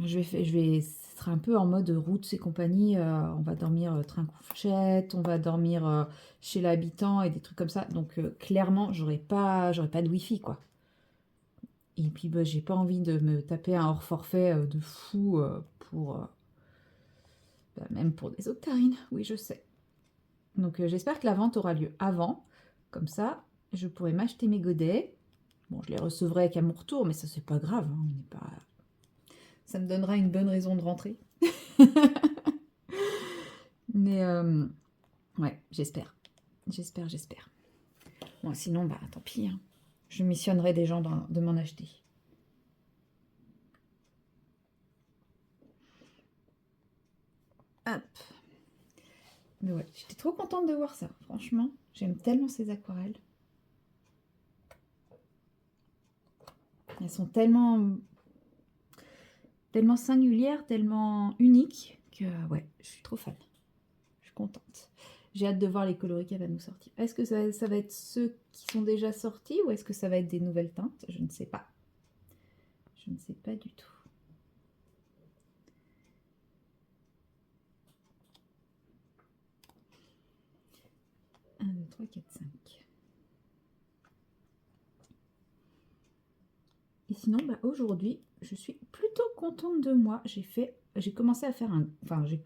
[SPEAKER 1] ce sera un peu en mode route et compagnie. On va dormir train-couchette, on va dormir chez l'habitant et des trucs comme ça. Donc, clairement, j'aurai pas de wifi, quoi. Et puis, j'ai pas envie de me taper un hors forfait de fou pour... même pour des octarines, oui, je sais. Donc, j'espère que la vente aura lieu avant. Comme ça, je pourrai m'acheter mes godets. Bon, je les recevrai qu'à mon retour, mais ça, c'est pas grave. Hein, on n'est pas... Ça me donnera une bonne raison de rentrer. Mais, ouais, j'espère. J'espère. Bon, sinon, bah, tant pis. Hein. Je missionnerai des gens de m'en acheter. Hop. Mais ouais, j'étais trop contente de voir ça. Franchement, j'aime tellement ces aquarelles. Elles sont tellement singulières, tellement uniques que ouais, je suis trop fan. Je suis contente. J'ai hâte de voir les coloris qu'elle va nous sortir. Est-ce que ça va être ceux qui sont déjà sortis ou est-ce que ça va être des nouvelles teintes? Je ne sais pas. Je ne sais pas du tout. Un, 2, 3, 4, 5. Et sinon, bah, aujourd'hui, je suis plutôt contente de moi. J'ai commencé à faire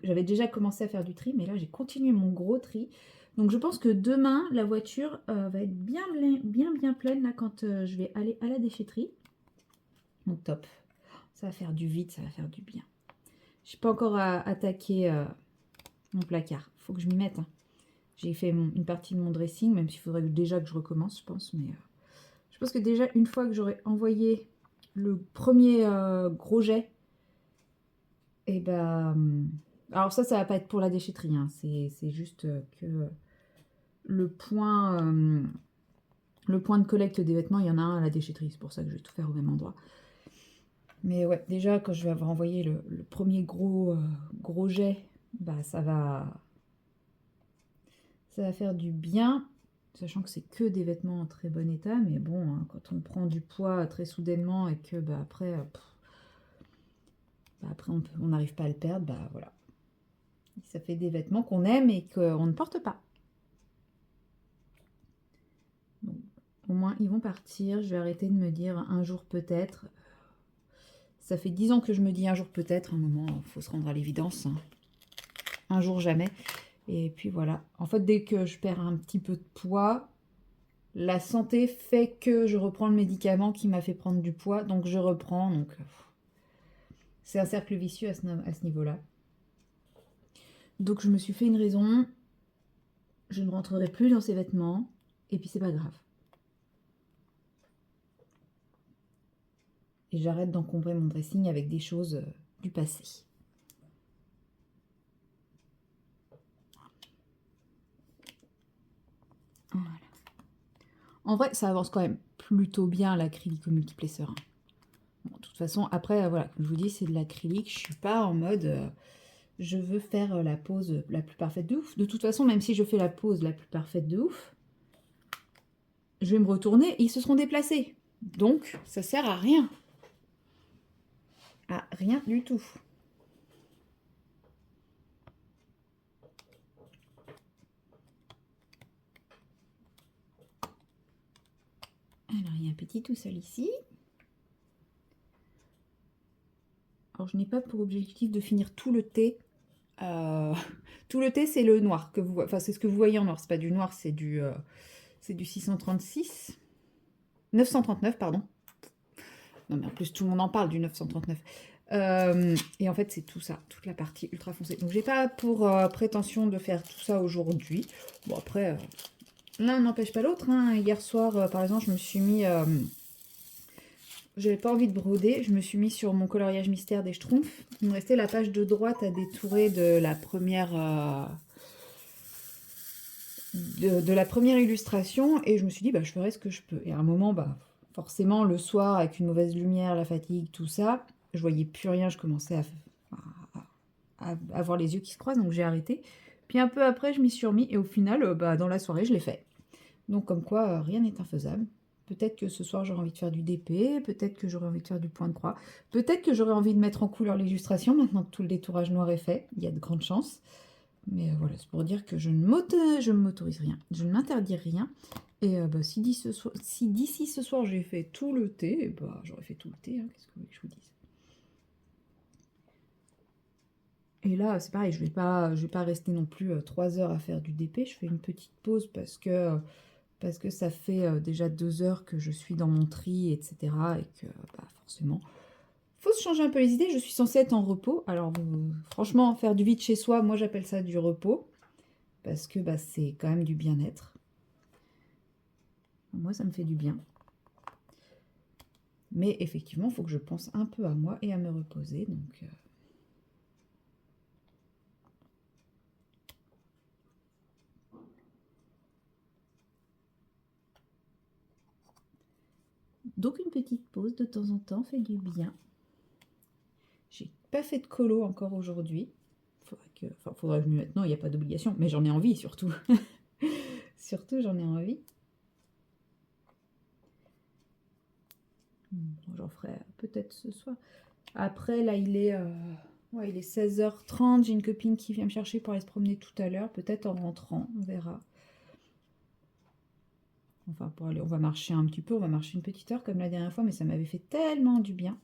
[SPEAKER 1] j'avais déjà commencé à faire du tri, mais là, j'ai continué mon gros tri. Donc, je pense que demain, la voiture va être bien pleine là quand je vais aller à la déchetterie. Donc, top. Ça va faire du vide, ça va faire du bien. Je n'ai pas encore attaqué mon placard. Il faut que je m'y mette. Hein. J'ai fait une partie de mon dressing, même s'il faudrait déjà que je recommence, je pense. Mais je pense que déjà, une fois que j'aurai envoyé le premier gros jet, et ben... alors ça va pas être pour la déchetterie. Hein. C'est juste que le point de collecte des vêtements, il y en a un à la déchetterie. C'est pour ça que je vais tout faire au même endroit. Mais ouais, déjà, quand je vais avoir envoyé le premier gros jet, bah ça va faire du bien, sachant que c'est que des vêtements en très bon état. Mais bon, hein, quand on prend du poids très soudainement et que bah, après, on n'arrive pas à le perdre, bah voilà. Ça fait des vêtements qu'on aime et qu'on ne porte pas. Donc, au moins, ils vont partir. Je vais arrêter de me dire un jour peut-être. Ça fait 10 ans que je me dis un jour peut-être. Un moment, il faut se rendre à l'évidence. Hein. Un jour jamais. Et puis voilà. En fait, dès que je perds un petit peu de poids, la santé fait que je reprends le médicament qui m'a fait prendre du poids. Donc je reprends. Donc c'est un cercle vicieux à ce niveau-là. Donc je me suis fait une raison. Je ne rentrerai plus dans ces vêtements. Et puis c'est pas grave. Et j'arrête d'encombrer mon dressing avec des choses du passé. Voilà. En vrai, ça avance quand même plutôt bien l'acrylique au multiplesseur. Bon, de toute façon, après, voilà, comme je vous dis, c'est de l'acrylique. Je suis pas en mode je veux faire la pose la plus parfaite de ouf. De toute façon, même si je fais la pose la plus parfaite de ouf, je vais me retourner et ils se seront déplacés. Donc, ça sert à rien. À rien du tout. Alors, il y a un petit tout seul ici. Alors, je n'ai pas pour objectif de finir tout le thé. Tout le thé, c'est le noir. C'est ce que vous voyez en noir. C'est pas du noir, c'est du 636. 939, pardon. Non, mais en plus, tout le monde en parle du 939. Et en fait, c'est tout ça, toute la partie ultra foncée. Donc, j'ai pas pour prétention de faire tout ça aujourd'hui. Bon, après, l'un n'empêche pas l'autre. Hein. Hier soir, par exemple, je me suis mis... j'avais pas envie de broder. Je me suis mis sur mon coloriage mystère des Schtroumpfs. Il me restait la page de droite à détourer de la première... de la première illustration. Et je me suis dit, bah, je ferai ce que je peux. Et à un moment, bah, forcément, le soir, avec une mauvaise lumière, la fatigue, tout ça... Je voyais plus rien, je commençais à avoir les yeux qui se croisent, donc j'ai arrêté. Puis un peu après, je m'y suis remis, et au final, bah, dans la soirée, je l'ai fait. Donc comme quoi, rien n'est infaisable. Peut-être que ce soir, j'aurai envie de faire du DP, peut-être que j'aurai envie de faire du point de croix, peut-être que j'aurai envie de mettre en couleur l'illustration, maintenant que tout le détourage noir est fait, il y a de grandes chances. Mais voilà, c'est pour dire que je ne m'autorise rien, je ne m'interdis rien. Et bah, si d'ici ce soir, j'ai fait tout le thé, bah, j'aurais fait tout le thé, hein, qu'est-ce que vous voulez que je vous dise? Et là, c'est pareil, je vais pas rester non plus 3 heures à faire du DP. Je fais une petite pause parce que ça fait déjà 2 heures que je suis dans mon tri, etc. Et que bah, forcément, faut se changer un peu les idées. Je suis censée être en repos. Alors, franchement, faire du vide chez soi, moi j'appelle ça du repos. Parce que bah, c'est quand même du bien-être. Moi, ça me fait du bien. Mais effectivement, il faut que je pense un peu à moi et à me reposer. Donc une petite pause de temps en temps fait du bien. J'ai pas fait de colo encore aujourd'hui. Faudrait que je m'y mette. Non, il n'y a pas d'obligation, mais j'en ai envie surtout. Surtout, j'en ai envie. J'en ferai peut-être ce soir. Après, là, il est 16h30. J'ai une copine qui vient me chercher pour aller se promener tout à l'heure. Peut-être en rentrant, on verra. Enfin, pour aller, on va marcher un petit peu. On va marcher une petite heure comme la dernière fois, mais ça m'avait fait tellement du bien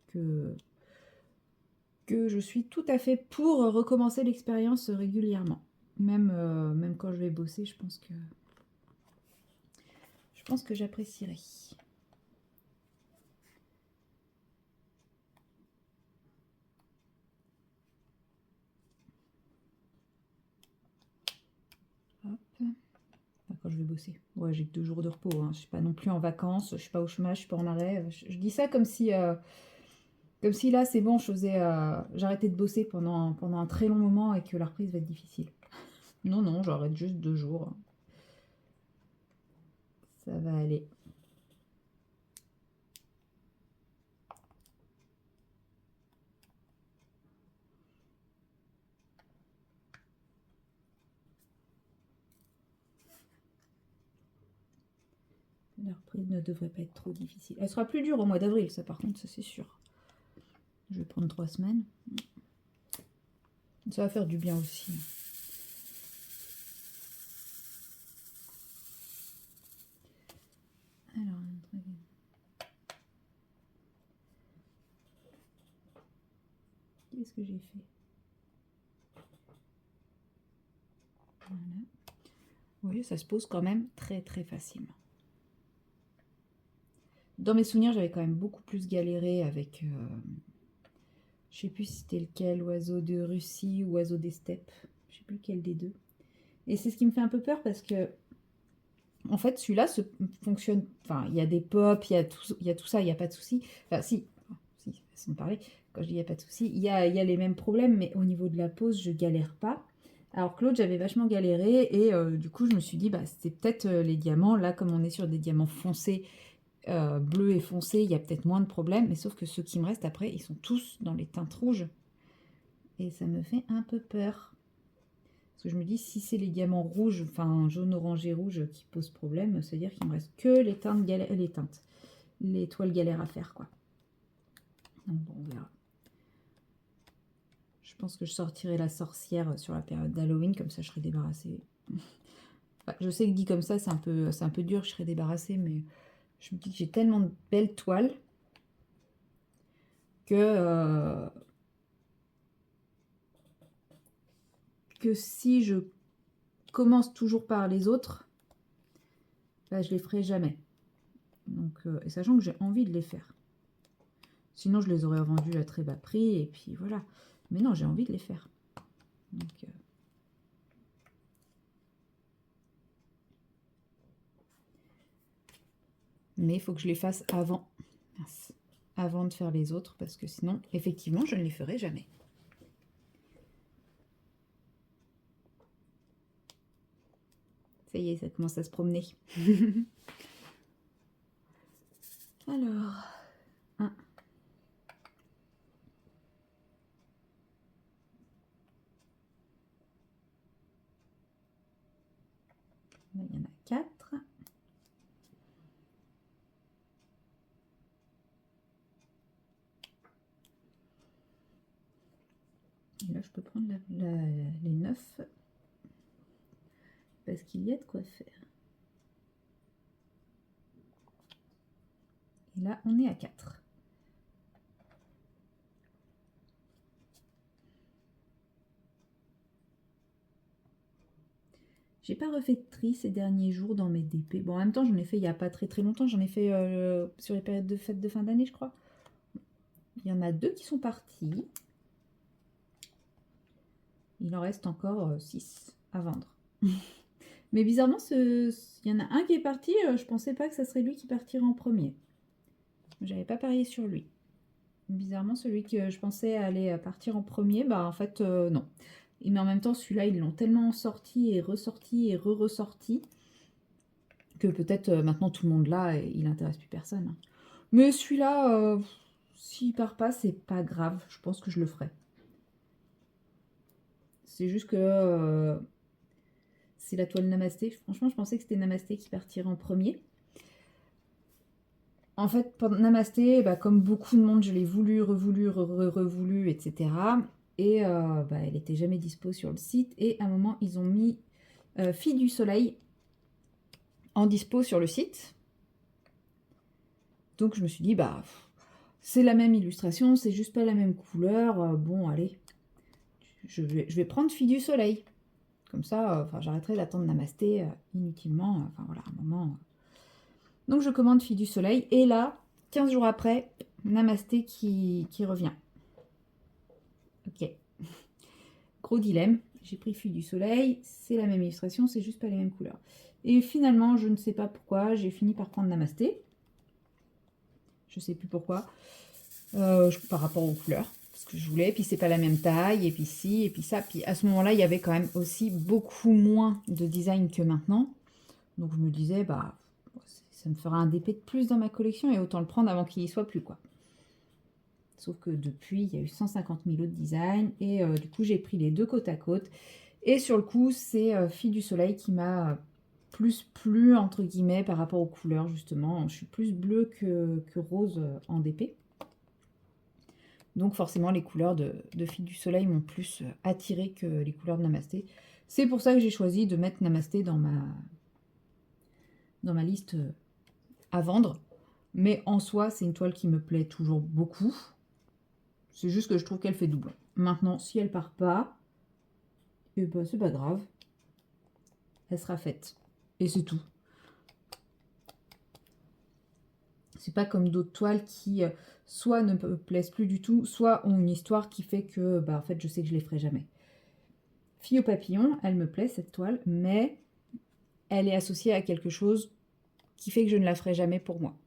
[SPEAKER 1] que je suis tout à fait pour recommencer l'expérience régulièrement. Même quand je vais bosser, je pense que j'apprécierai. Hop. Enfin, quand je vais bosser. Ouais, j'ai que 2 jours de repos. Hein. Je suis pas non plus en vacances, je suis pas au chômage, je suis pas en arrêt. Je dis ça comme si là, c'est bon, j'arrêtais de bosser pendant un très long moment et que la reprise va être difficile. Non, non, j'arrête juste 2 jours. Ça va aller. La reprise ne devrait pas être trop difficile. Elle sera plus dure au mois d'avril, ça par contre, ça c'est sûr. Je vais prendre 3 semaines. Ça va faire du bien aussi. Alors, qu'est-ce que j'ai fait? Voilà. Vous voyez, ça se pose quand même très très facilement. Dans mes souvenirs, j'avais quand même beaucoup plus galéré avec... je sais plus si c'était lequel, oiseau de Russie ou oiseau des steppes. Je sais plus lequel des deux. Et c'est ce qui me fait un peu peur parce que, en fait, celui-là fonctionne... Enfin, il y a des pops, il y a tout ça, il n'y a pas de souci. Enfin, si, façon de parler. Quand je dis il n'y a pas de souci, il y a les mêmes problèmes, mais au niveau de la pose, je galère pas. Alors que l'autre, j'avais vachement galéré et du coup, je me suis dit, bah, c'était peut-être les diamants. Là, comme on est sur des diamants foncés, bleus et foncés, il y a peut-être moins de problèmes. Mais sauf que ceux qui me restent après, ils sont tous dans les teintes rouges. Et ça me fait un peu peur. Parce que je me dis, si c'est les diamants rouges, enfin jaune, orange et rouge qui posent problème, c'est-à-dire qu'il me reste que les toiles galères à faire, quoi. Donc bon, on verra. Je pense que je sortirai la sorcière sur la période d'Halloween, comme ça je serai débarrassée. Enfin, je sais que dit comme ça, c'est un peu dur, je serai débarrassée, mais je me dis que j'ai tellement de belles toiles que si je commence toujours par les autres, bah, je les ferai jamais. Donc, et sachant que j'ai envie de les faire. Sinon, je les aurais vendus à très bas prix, et puis voilà. Mais non, j'ai envie de les faire. Donc, mais il faut que je les fasse avant. Mince. Avant de faire les autres, parce que sinon, effectivement, je ne les ferai jamais. Ça y est, ça commence à se promener. Alors, 1. Là, il y en a 4. Et là, je peux prendre les 9. Parce qu'il y a de quoi faire. Et là, on est à 4. J'ai pas refait de tri ces derniers jours dans mes DP. Bon, en même temps, j'en ai fait il n'y a pas très très longtemps. J'en ai fait sur les périodes de fête de fin d'année, je crois. Il y en a 2 qui sont partis. Il en reste encore 6 à vendre. Mais bizarrement, il y en a un qui est parti, je pensais pas que ça serait lui qui partirait en premier. J'avais pas parié sur lui. Bizarrement, celui que je pensais aller partir en premier, bah en fait, non. Mais en même temps, celui-là, ils l'ont tellement sorti et ressorti et re-ressorti que peut-être maintenant tout le monde là, il intéresse plus personne, hein. Mais celui-là, s'il part pas, c'est pas grave. Je pense que je le ferai. C'est juste que c'est la toile Namasté. Franchement, je pensais que c'était Namasté qui partirait en premier. En fait, pendant Namasté, bah, comme beaucoup de monde, je l'ai voulu, revoulu, revoulu, etc. Et bah, elle n'était jamais dispo sur le site. Et à un moment, ils ont mis Fille du Soleil en dispo sur le site. Donc je me suis dit, bah, c'est la même illustration, c'est juste pas la même couleur. Bon, allez, je vais prendre Fille du Soleil. Comme ça, j'arrêterai d'attendre Namasté inutilement. Enfin voilà, un moment. Donc je commande Fille du Soleil. Et là, 15 jours après, Namasté qui revient. Ok. Gros dilemme. J'ai pris Fille du Soleil. C'est la même illustration, c'est juste pas les mêmes couleurs. Et finalement, je ne sais pas pourquoi, j'ai fini par prendre Namasté. Je sais plus pourquoi. Par rapport aux couleurs. Parce que je voulais. Puis c'est pas la même taille. Et puis ci, et puis ça. Puis à ce moment-là, il y avait quand même aussi beaucoup moins de design que maintenant. Donc je me disais, bah, ça me fera un DP de plus dans ma collection et autant le prendre avant qu'il y soit plus, quoi. Sauf que depuis, il y a eu 150 000 autres designs et du coup, j'ai pris les deux côte à côte. Et sur le coup, c'est Fille du Soleil qui m'a plus plu, entre guillemets, par rapport aux couleurs, justement. Je suis plus bleue que rose en DP. Donc forcément, les couleurs de Fille du Soleil m'ont plus attiré que les couleurs de Namasté. C'est pour ça que j'ai choisi de mettre Namasté dans ma liste à vendre. Mais en soi, c'est une toile qui me plaît toujours beaucoup. C'est juste que je trouve qu'elle fait double. Maintenant, si elle part pas, et ben c'est pas grave. Elle sera faite. Et c'est tout. C'est pas comme d'autres toiles qui soit ne me plaisent plus du tout, soit ont une histoire qui fait que bah, en fait, je sais que je les ferai jamais. Fille au papillon, elle me plaît cette toile, mais elle est associée à quelque chose qui fait que je ne la ferai jamais pour moi.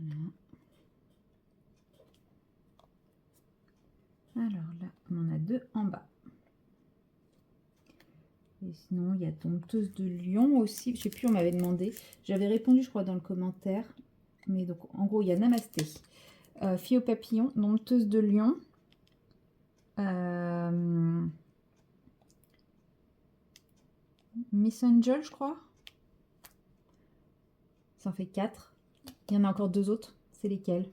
[SPEAKER 1] Voilà. Alors là, on en a deux en bas. Et sinon, il y a Dompteuse de Lion aussi. Je sais plus, on m'avait demandé. J'avais répondu, je crois, dans le commentaire. Mais donc, en gros, il y a Namasté. Fille au papillon, Dompteuse de Lion. Miss Angel, je crois. Ça en fait 4. Il y en a encore 2 autres. C'est lesquels?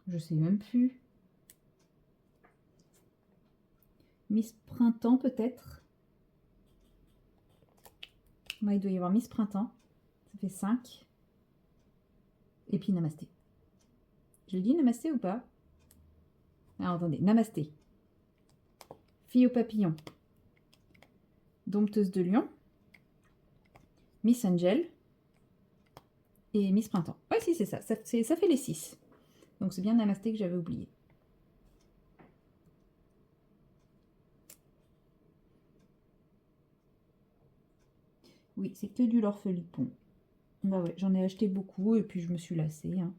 [SPEAKER 1] Je sais même plus. Miss Printemps, peut-être. Ouais, il doit y avoir Miss Printemps. Ça fait 5. Et puis Namasté. Je le dis Namasté ou pas? Alors, attendez. Namasté. Fille au papillon. Dompteuse de Lion. Miss Angel. Et Miss Printemps. Ouais, si, c'est ça. Ça fait les 6. Donc, c'est bien Namasté que j'avais oublié. Oui, c'est que du Lorphelipon. Bah ouais, j'en ai acheté beaucoup et puis je me suis lassée, hein.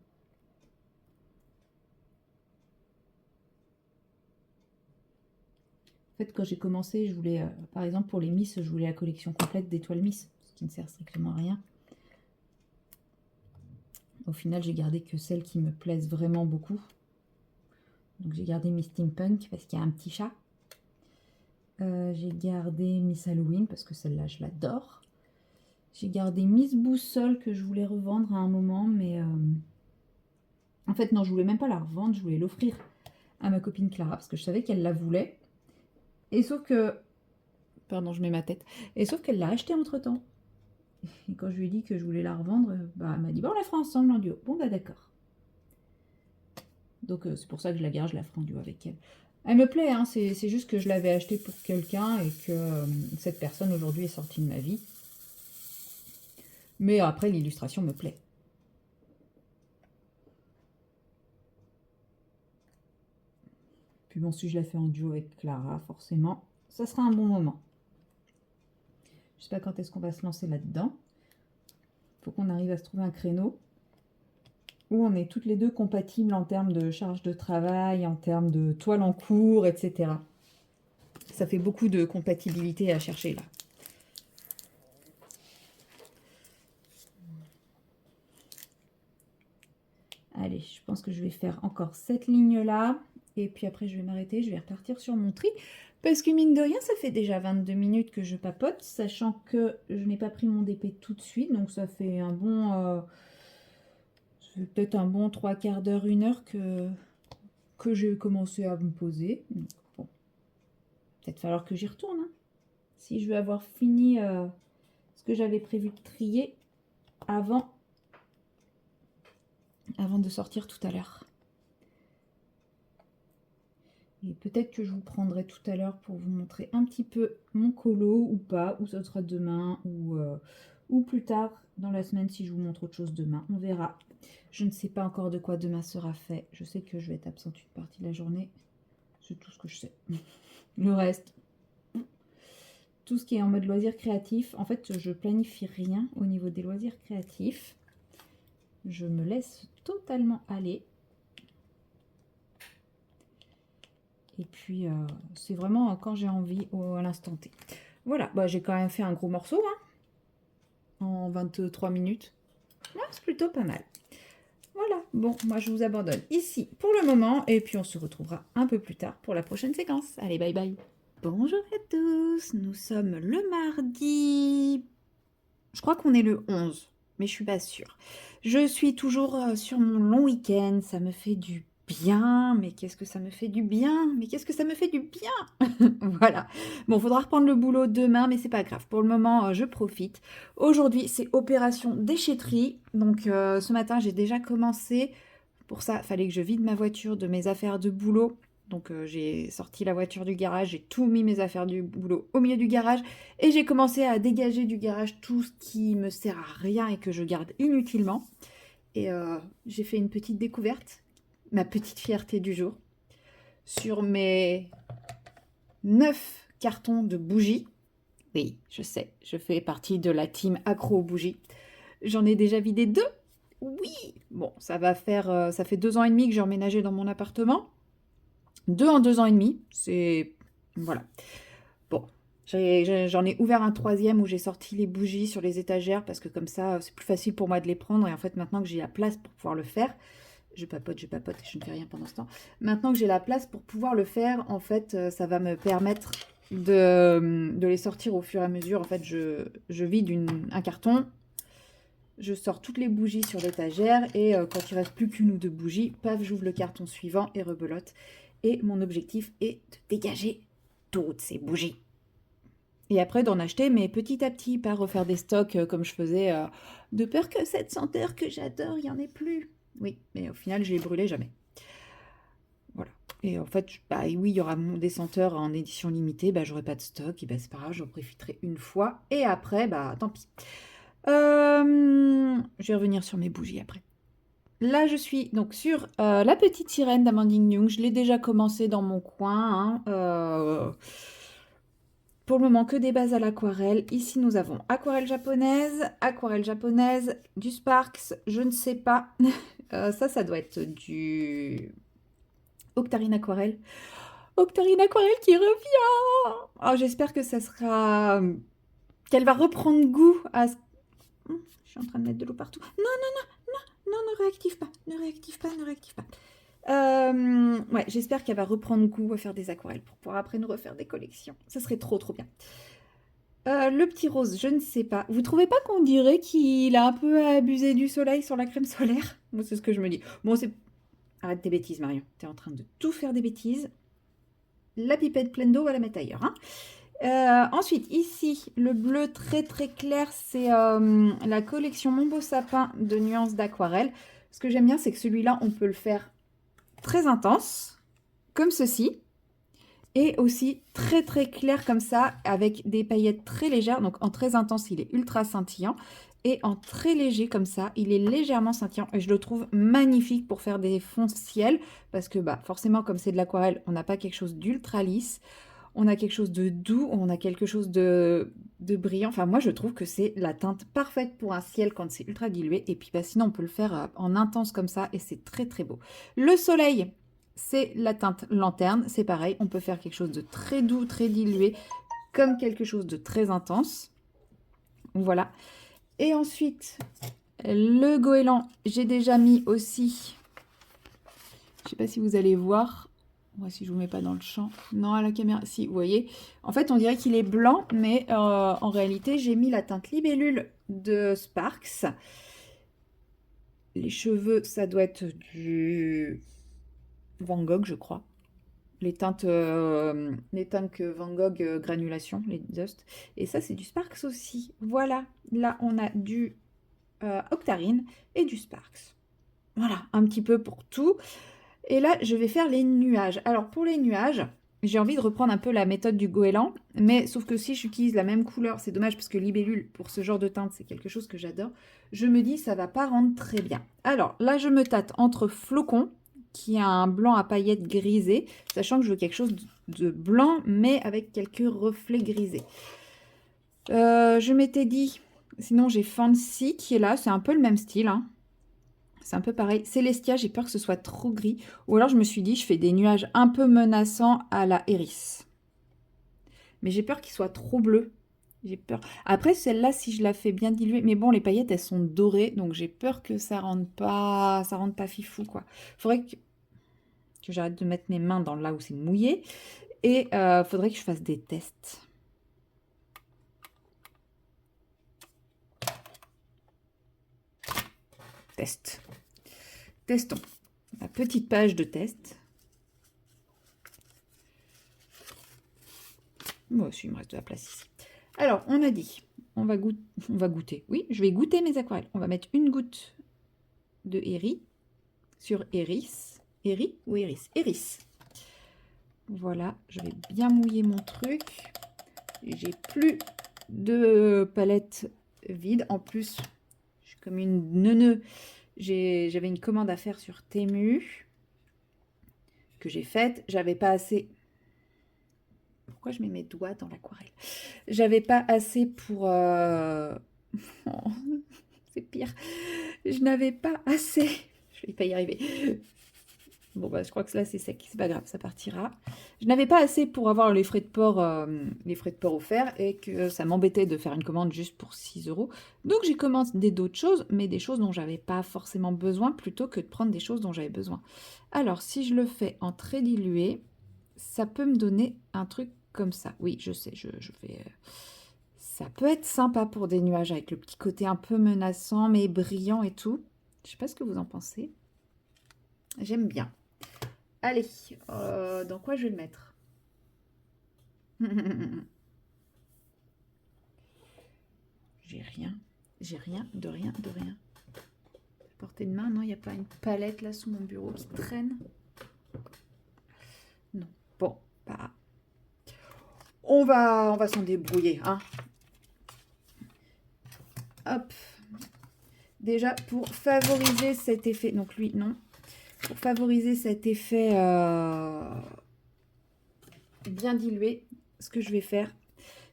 [SPEAKER 1] En fait, quand j'ai commencé, je voulais, par exemple, pour les Miss, je voulais la collection complète d'étoiles Miss, ce qui ne sert strictement à rien. Au final, j'ai gardé que celles qui me plaisent vraiment beaucoup. Donc, j'ai gardé Miss Steampunk parce qu'il y a un petit chat. J'ai gardé Miss Halloween parce que celle-là, je l'adore. J'ai gardé Miss Boussole que je voulais revendre à un moment, mais en fait, non, je voulais même pas la revendre, je voulais l'offrir à ma copine Clara parce que je savais qu'elle la voulait. Et sauf que... Pardon, je mets ma tête. Et sauf qu'elle l'a acheté entre-temps. Et quand je lui ai dit que je voulais la revendre, bah, elle m'a dit, bon, on la fera ensemble en duo. Bon, bah d'accord. Donc c'est pour ça que je la garde, je la ferai en duo avec elle. Elle me plaît, hein, c'est juste que je l'avais achetée pour quelqu'un et que cette personne aujourd'hui est sortie de ma vie. Mais après, l'illustration me plaît. Puis bon, si je la fais en duo avec Clara, forcément, ça sera un bon moment. Je sais pas quand est-ce qu'on va se lancer là-dedans. Il faut qu'on arrive à se trouver un créneau où on est toutes les deux compatibles en termes de charge de travail, en termes de toile en cours, etc. Ça fait beaucoup de compatibilité à chercher là. Allez, je pense que je vais faire encore cette ligne-là. Et puis après, je vais m'arrêter, je vais repartir sur mon tri. Parce que mine de rien, ça fait déjà 22 minutes que je papote, sachant que je n'ai pas pris mon DP tout de suite. Donc ça fait un bon... peut-être un bon 3/4 d'heure, 1 heure que j'ai commencé à me poser. Donc, bon, peut-être falloir que j'y retourne. Hein. Si je veux avoir fini ce que j'avais prévu de trier avant de sortir tout à l'heure. Et peut-être que je vous prendrai tout à l'heure pour vous montrer un petit peu mon colo ou pas, ou ça sera demain, ou plus tard dans la semaine si je vous montre autre chose demain. On verra. Je ne sais pas encore de quoi demain sera fait. Je sais que je vais être absente une partie de la journée. C'est tout ce que je sais. Le reste, tout ce qui est en mode loisir créatif, en fait, je planifie rien au niveau des loisirs créatifs. Je me laisse totalement aller. Et puis, c'est vraiment quand j'ai envie, à l'instant T. Voilà, bah, j'ai quand même fait un gros morceau, hein, en 23 minutes. Ouais, c'est plutôt pas mal. Voilà, bon, moi je vous abandonne ici pour le moment. Et puis on se retrouvera un peu plus tard pour la prochaine séquence. Allez, bye bye. Bonjour à tous, nous sommes le mardi... Je crois qu'on est le 11, mais je suis pas sûre. Je suis toujours sur mon long week-end, ça me fait du bien, mais qu'est-ce que ça me fait du bien, mais qu'est-ce que ça me fait du bien. Voilà, bon, faudra reprendre le boulot demain, mais c'est pas grave, pour le moment, je profite. Aujourd'hui, c'est opération déchetterie, donc ce matin, j'ai déjà commencé. Pour ça, il fallait que je vide ma voiture de mes affaires de boulot. Donc j'ai sorti la voiture du garage, j'ai tout mis mes affaires du boulot au milieu du garage et j'ai commencé à dégager du garage tout ce qui me sert à rien et que je garde inutilement. Et j'ai fait une petite découverte, ma petite fierté du jour, sur mes 9 cartons de bougies. Oui, je sais, je fais partie de la team accro aux bougies. J'en ai déjà vidé 2. Oui, bon, ça fait 2 ans et demi que j'ai emménagé dans mon appartement. 2 en 2 ans et demi, c'est... Voilà. Bon, j'en ai ouvert un 3e où j'ai sorti les bougies sur les étagères parce que comme ça, c'est plus facile pour moi de les prendre. Et en fait, maintenant que j'ai la place pour pouvoir le faire, je papote et je ne fais rien pendant ce temps. Maintenant que j'ai la place pour pouvoir le faire, en fait, ça va me permettre de les sortir au fur et à mesure. En fait, je vide un carton, je sors toutes les bougies sur l'étagère et quand il reste plus qu'une ou 2 bougies, paf, j'ouvre le carton suivant et rebelote. Et mon objectif est de dégager toutes ces bougies. Et après d'en acheter, mais petit à petit, pas refaire des stocks comme je faisais, de peur que cette senteur que j'adore, il n'y en ait plus. Oui, mais au final, je les brûlais jamais. Voilà. Et en fait, bah oui, il y aura des senteurs en édition limitée, bah j'aurai pas de stock, et bah c'est pas grave, j'en profiterai une fois. Et après, bah tant pis. Je vais revenir sur mes bougies après. Là, je suis donc sur la petite sirène d'Amandine Young. Je l'ai déjà commencé dans mon coin. Hein, pour le moment, que des bases à l'aquarelle. Ici, nous avons aquarelle japonaise, du Sparks, je ne sais pas. Ça doit être du Octarine Aquarelle. Octarine Aquarelle qui revient. Oh, j'espère que ça sera... qu'elle va reprendre goût à... Je suis en train de mettre de l'eau partout. Non, ne réactive pas, ne réactive pas. Ouais, j'espère qu'elle va reprendre goût à faire des aquarelles pour pouvoir après nous refaire des collections. Ça serait trop bien. Le petit rose, je ne sais pas. Vous trouvez pas qu'on dirait qu'il a un peu abusé du soleil sur la crème solaire? Moi, c'est ce que je me dis. Bon, c'est... Arrête tes bêtises, Marion. T'es en train de tout faire des bêtises. La pipette pleine d'eau, on va la mettre ailleurs. Hein. Ensuite, ici, le bleu très très clair, c'est la collection Mon Beau Sapin de nuances d'aquarelle. Ce que j'aime bien, c'est que celui-là, on peut le faire très intense, comme ceci, et aussi très très clair comme ça, avec des paillettes très légères. Donc en très intense, il est ultra scintillant, et en très léger comme ça, il est légèrement scintillant. Et je le trouve magnifique pour faire des fonds ciel, parce que bah, forcément, comme c'est de l'aquarelle, on n'a pas quelque chose d'ultra lisse. On a quelque chose de doux, on a quelque chose de brillant. Enfin, moi, je trouve que c'est la teinte parfaite pour un ciel quand c'est ultra dilué. Et puis, bah, sinon, on peut le faire en intense comme ça et c'est très, très beau. Le soleil, c'est la teinte lanterne. C'est pareil, on peut faire quelque chose de très doux, très dilué, comme quelque chose de très intense. Voilà. Et ensuite, le goéland, j'ai déjà mis aussi... Je ne sais pas si vous allez voir... Moi, si je vous mets pas dans le champ. Non, à la caméra. Si, vous voyez. En fait, on dirait qu'il est blanc, mais en réalité, j'ai mis la teinte libellule de Sparks. Les cheveux, ça doit être du Van Gogh, je crois. Les teintes Van Gogh granulation, les Dust. Et ça, c'est du Sparks aussi. Voilà. Là, on a du Octarine et du Sparks. Voilà, un petit peu pour tout. Et là, je vais faire les nuages. Alors, pour les nuages, j'ai envie de reprendre un peu la méthode du goéland, mais sauf que si j'utilise la même couleur, c'est dommage parce que libellule, pour ce genre de teinte, c'est quelque chose que j'adore. Je me dis, ça va pas rendre très bien. Alors, là, je me tâte entre flocon, qui a un blanc à paillettes grisées, sachant que je veux quelque chose de blanc, mais avec quelques reflets grisés. Je m'étais dit, sinon j'ai Fancy qui est là, c'est un peu le même style, hein. C'est un peu pareil. Célestia, j'ai peur que ce soit trop gris. Ou alors je me suis dit, je fais des nuages un peu menaçants à la Iris. Mais j'ai peur qu'il soit trop bleu. J'ai peur. Après, celle-là, si je la fais bien diluer... Mais bon, les paillettes, elles sont dorées. Donc j'ai peur que ça rende pas fifou, quoi. Faudrait que j'arrête de mettre mes mains dans là où c'est mouillé. Et faudrait que je fasse des tests. Testons. La petite page de test. Moi aussi, il me reste de la place ici. Alors, on a dit, on va goûter. Oui, je vais goûter mes aquarelles. On va mettre une goutte de Eri sur Eris. Eri ou Eris? Eris. Voilà, je vais bien mouiller mon truc. J'ai plus de palette vide. En plus, je suis comme une neuneu. J'avais une commande à faire sur Temu que j'ai faite. J'avais pas assez... Pourquoi je mets mes doigts dans l'aquarelle? J'avais pas assez pour... Oh, c'est pire. Je n'avais pas assez. Je vais pas y arriver. Bon, bah, je crois que là, c'est sec. C'est pas grave, ça partira. Je n'avais pas assez pour avoir les frais de port offerts et que ça m'embêtait de faire une commande juste pour 6 €. Donc, j'ai commandé d'autres choses, mais des choses dont j'avais pas forcément besoin plutôt que de prendre des choses dont j'avais besoin. Alors, si je le fais en très dilué, ça peut me donner un truc comme ça. Oui, je sais, je vais... Ça peut être sympa pour des nuages avec le petit côté un peu menaçant mais brillant et tout. Je sais pas ce que vous en pensez. J'aime bien. Allez, dans quoi je vais le mettre? J'ai rien. J'ai rien, de rien, de rien. Portée de main, non, il n'y a pas une palette là sous mon bureau qui traîne. Non. Bon, bah... On va s'en débrouiller, hein. Hop. Déjà, pour favoriser cet effet... Donc lui, non. Pour favoriser cet effet bien dilué, ce que je vais faire,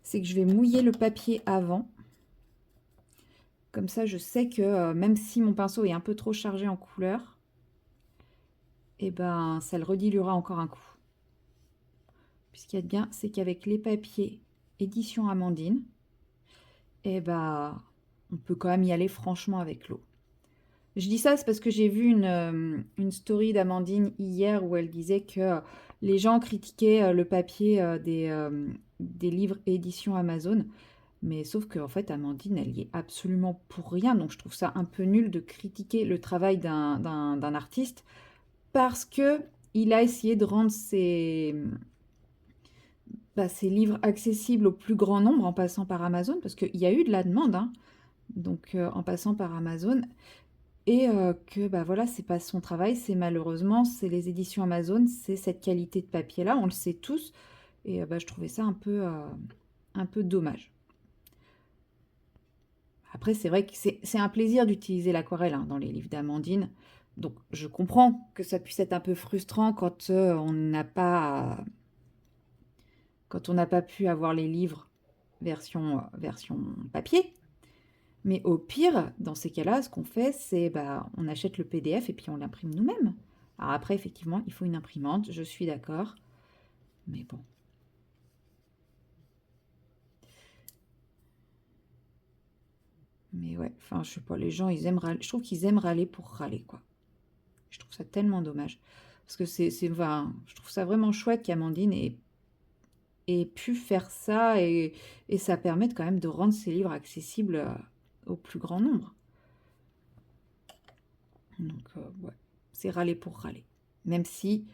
[SPEAKER 1] c'est que je vais mouiller le papier avant. Comme ça, je sais que même si mon pinceau est un peu trop chargé en couleur, et ben, ça le rediluera encore un coup. Puis ce qu'il y a de bien, c'est qu'avec les papiers édition Amandine, et ben, on peut quand même y aller franchement avec l'eau. Je dis ça, c'est parce que j'ai vu une story d'Amandine hier où elle disait que les gens critiquaient le papier des livres édition Amazon. Mais sauf qu'en fait, Amandine, elle y est absolument pour rien. Donc, je trouve ça un peu nul de critiquer le travail d'un artiste parce que il a essayé de rendre ces livres accessibles au plus grand nombre en passant par Amazon, parce qu'il y a eu de la demande, hein, donc en passant par Amazon, et que voilà, c'est pas son travail, c'est malheureusement, c'est les éditions Amazon, c'est cette qualité de papier-là, on le sait tous, et je trouvais ça un peu dommage. Après, c'est vrai que c'est un plaisir d'utiliser l'aquarelle hein, dans les livres d'Amandine. Donc, je comprends que ça puisse être un peu frustrant quand on n'a pas pu avoir les livres version papier. Mais au pire, dans ces cas-là, ce qu'on fait, c'est on achète le PDF et puis on l'imprime nous-mêmes. Alors après, effectivement, il faut une imprimante, je suis d'accord. Mais bon. Mais ouais, enfin, je sais pas, les gens, ils aiment râler. Je trouve qu'ils aiment râler pour râler, quoi. Je trouve ça tellement dommage. Parce que enfin, je trouve ça vraiment chouette qu'Amandine ait pu faire ça et ça permet quand même de rendre ses livres accessibles au plus grand nombre. Donc, ouais, c'est râler pour râler. Même si,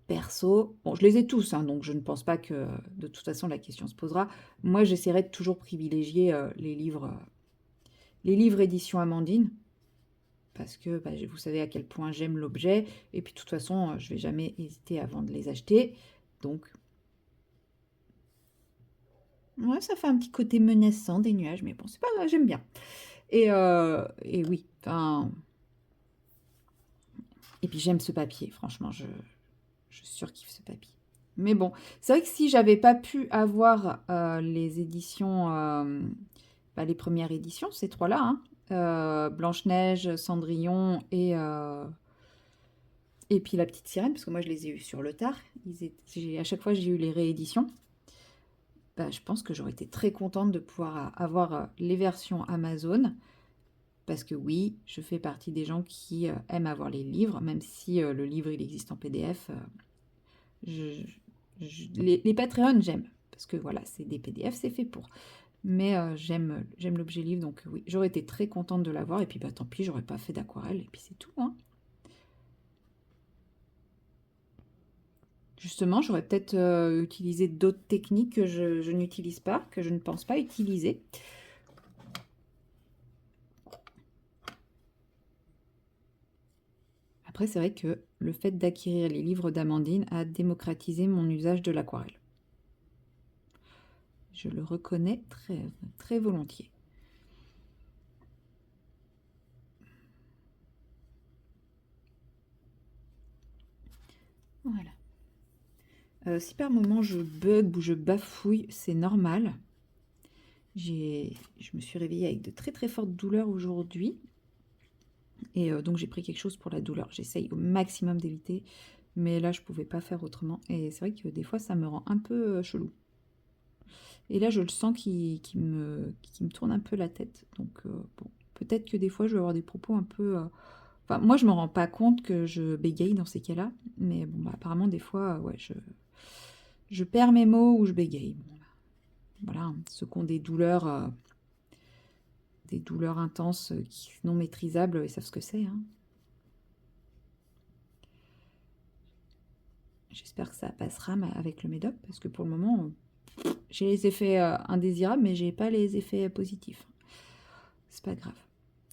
[SPEAKER 1] perso, bon, je les ai tous, hein, donc je ne pense pas que de toute façon la question se posera. Moi, j'essaierai de toujours privilégier les livres édition Amandine. Parce que vous savez à quel point j'aime l'objet. Et puis de toute façon, je ne vais jamais hésiter avant de les acheter. Donc, ouais, ça fait un petit côté menaçant des nuages. Mais bon, c'est pas grave, j'aime bien. Et oui, enfin... Et puis j'aime ce papier, franchement, je surkiffe ce papier. Mais bon, c'est vrai que si j'avais pas pu avoir les éditions, les premières éditions, ces trois-là, hein, Blanche-Neige, Cendrillon et puis La Petite Sirène, parce que moi je les ai eus sur le tard, à chaque fois j'ai eu les rééditions, je pense que j'aurais été très contente de pouvoir avoir les versions Amazon, parce que oui, je fais partie des gens qui aiment avoir les livres, même si le livre il existe en PDF. Les Patreon, j'aime, parce que voilà, c'est des PDF, c'est fait pour. Mais j'aime l'objet livre, donc oui, j'aurais été très contente de l'avoir, et puis tant pis, j'aurais pas fait d'aquarelle, et puis c'est tout. Hein. Justement, j'aurais peut-être utilisé d'autres techniques que je n'utilise pas, que je ne pense pas utiliser. Après, c'est vrai que le fait d'acquérir les livres d'Amandine a démocratisé mon usage de l'aquarelle. Je le reconnais très, très volontiers. Voilà. Si par moment je bug ou je bafouille, c'est normal. Je me suis réveillée avec de très très fortes douleurs aujourd'hui. Et donc j'ai pris quelque chose pour la douleur. J'essaye au maximum d'éviter. Mais là, je pouvais pas faire autrement. Et c'est vrai que des fois, ça me rend un peu chelou. Et là, je le sens qui me tourne un peu la tête. Donc, bon, peut-être que des fois, je vais avoir des propos un peu... Enfin, moi, je me rends pas compte que je bégaye dans ces cas-là. Mais bon, apparemment, des fois, ouais, je perds mes mots ou je bégaye. Bon, voilà, hein, ceux qui ont des douleurs intenses, non maîtrisables, ils savent ce que c'est. Hein. J'espère que ça passera avec le médoc, parce que pour le moment, j'ai les effets indésirables, mais j'ai pas les effets positifs. C'est pas grave.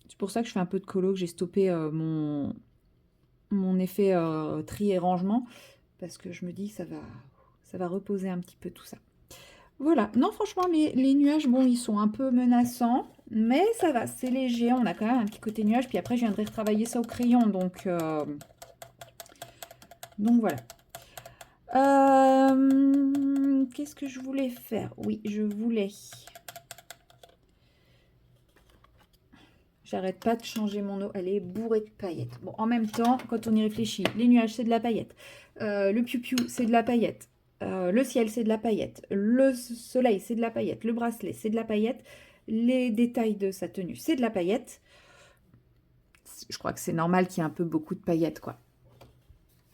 [SPEAKER 1] C'est pour ça que je fais un peu de colo, que j'ai stoppé mon effet tri et rangement, parce que je me dis ça va reposer un petit peu tout ça. Voilà. Non, franchement, les nuages, bon, ils sont un peu menaçants, mais ça va, c'est léger. On a quand même un petit côté nuage, puis après, je viendrai retravailler ça au crayon, donc voilà. Qu'est-ce que je voulais faire? Oui, je voulais... J'arrête pas de changer mon eau, elle est bourrée de paillettes. Bon, en même temps, quand on y réfléchit, les nuages, c'est de la paillette. Le piou-piou, c'est de la paillette. Le ciel, c'est de la paillette. Le soleil, c'est de la paillette. Le bracelet, c'est de la paillette. Les détails de sa tenue, c'est de la paillette. Je crois que c'est normal qu'il y ait un peu beaucoup de paillettes, quoi.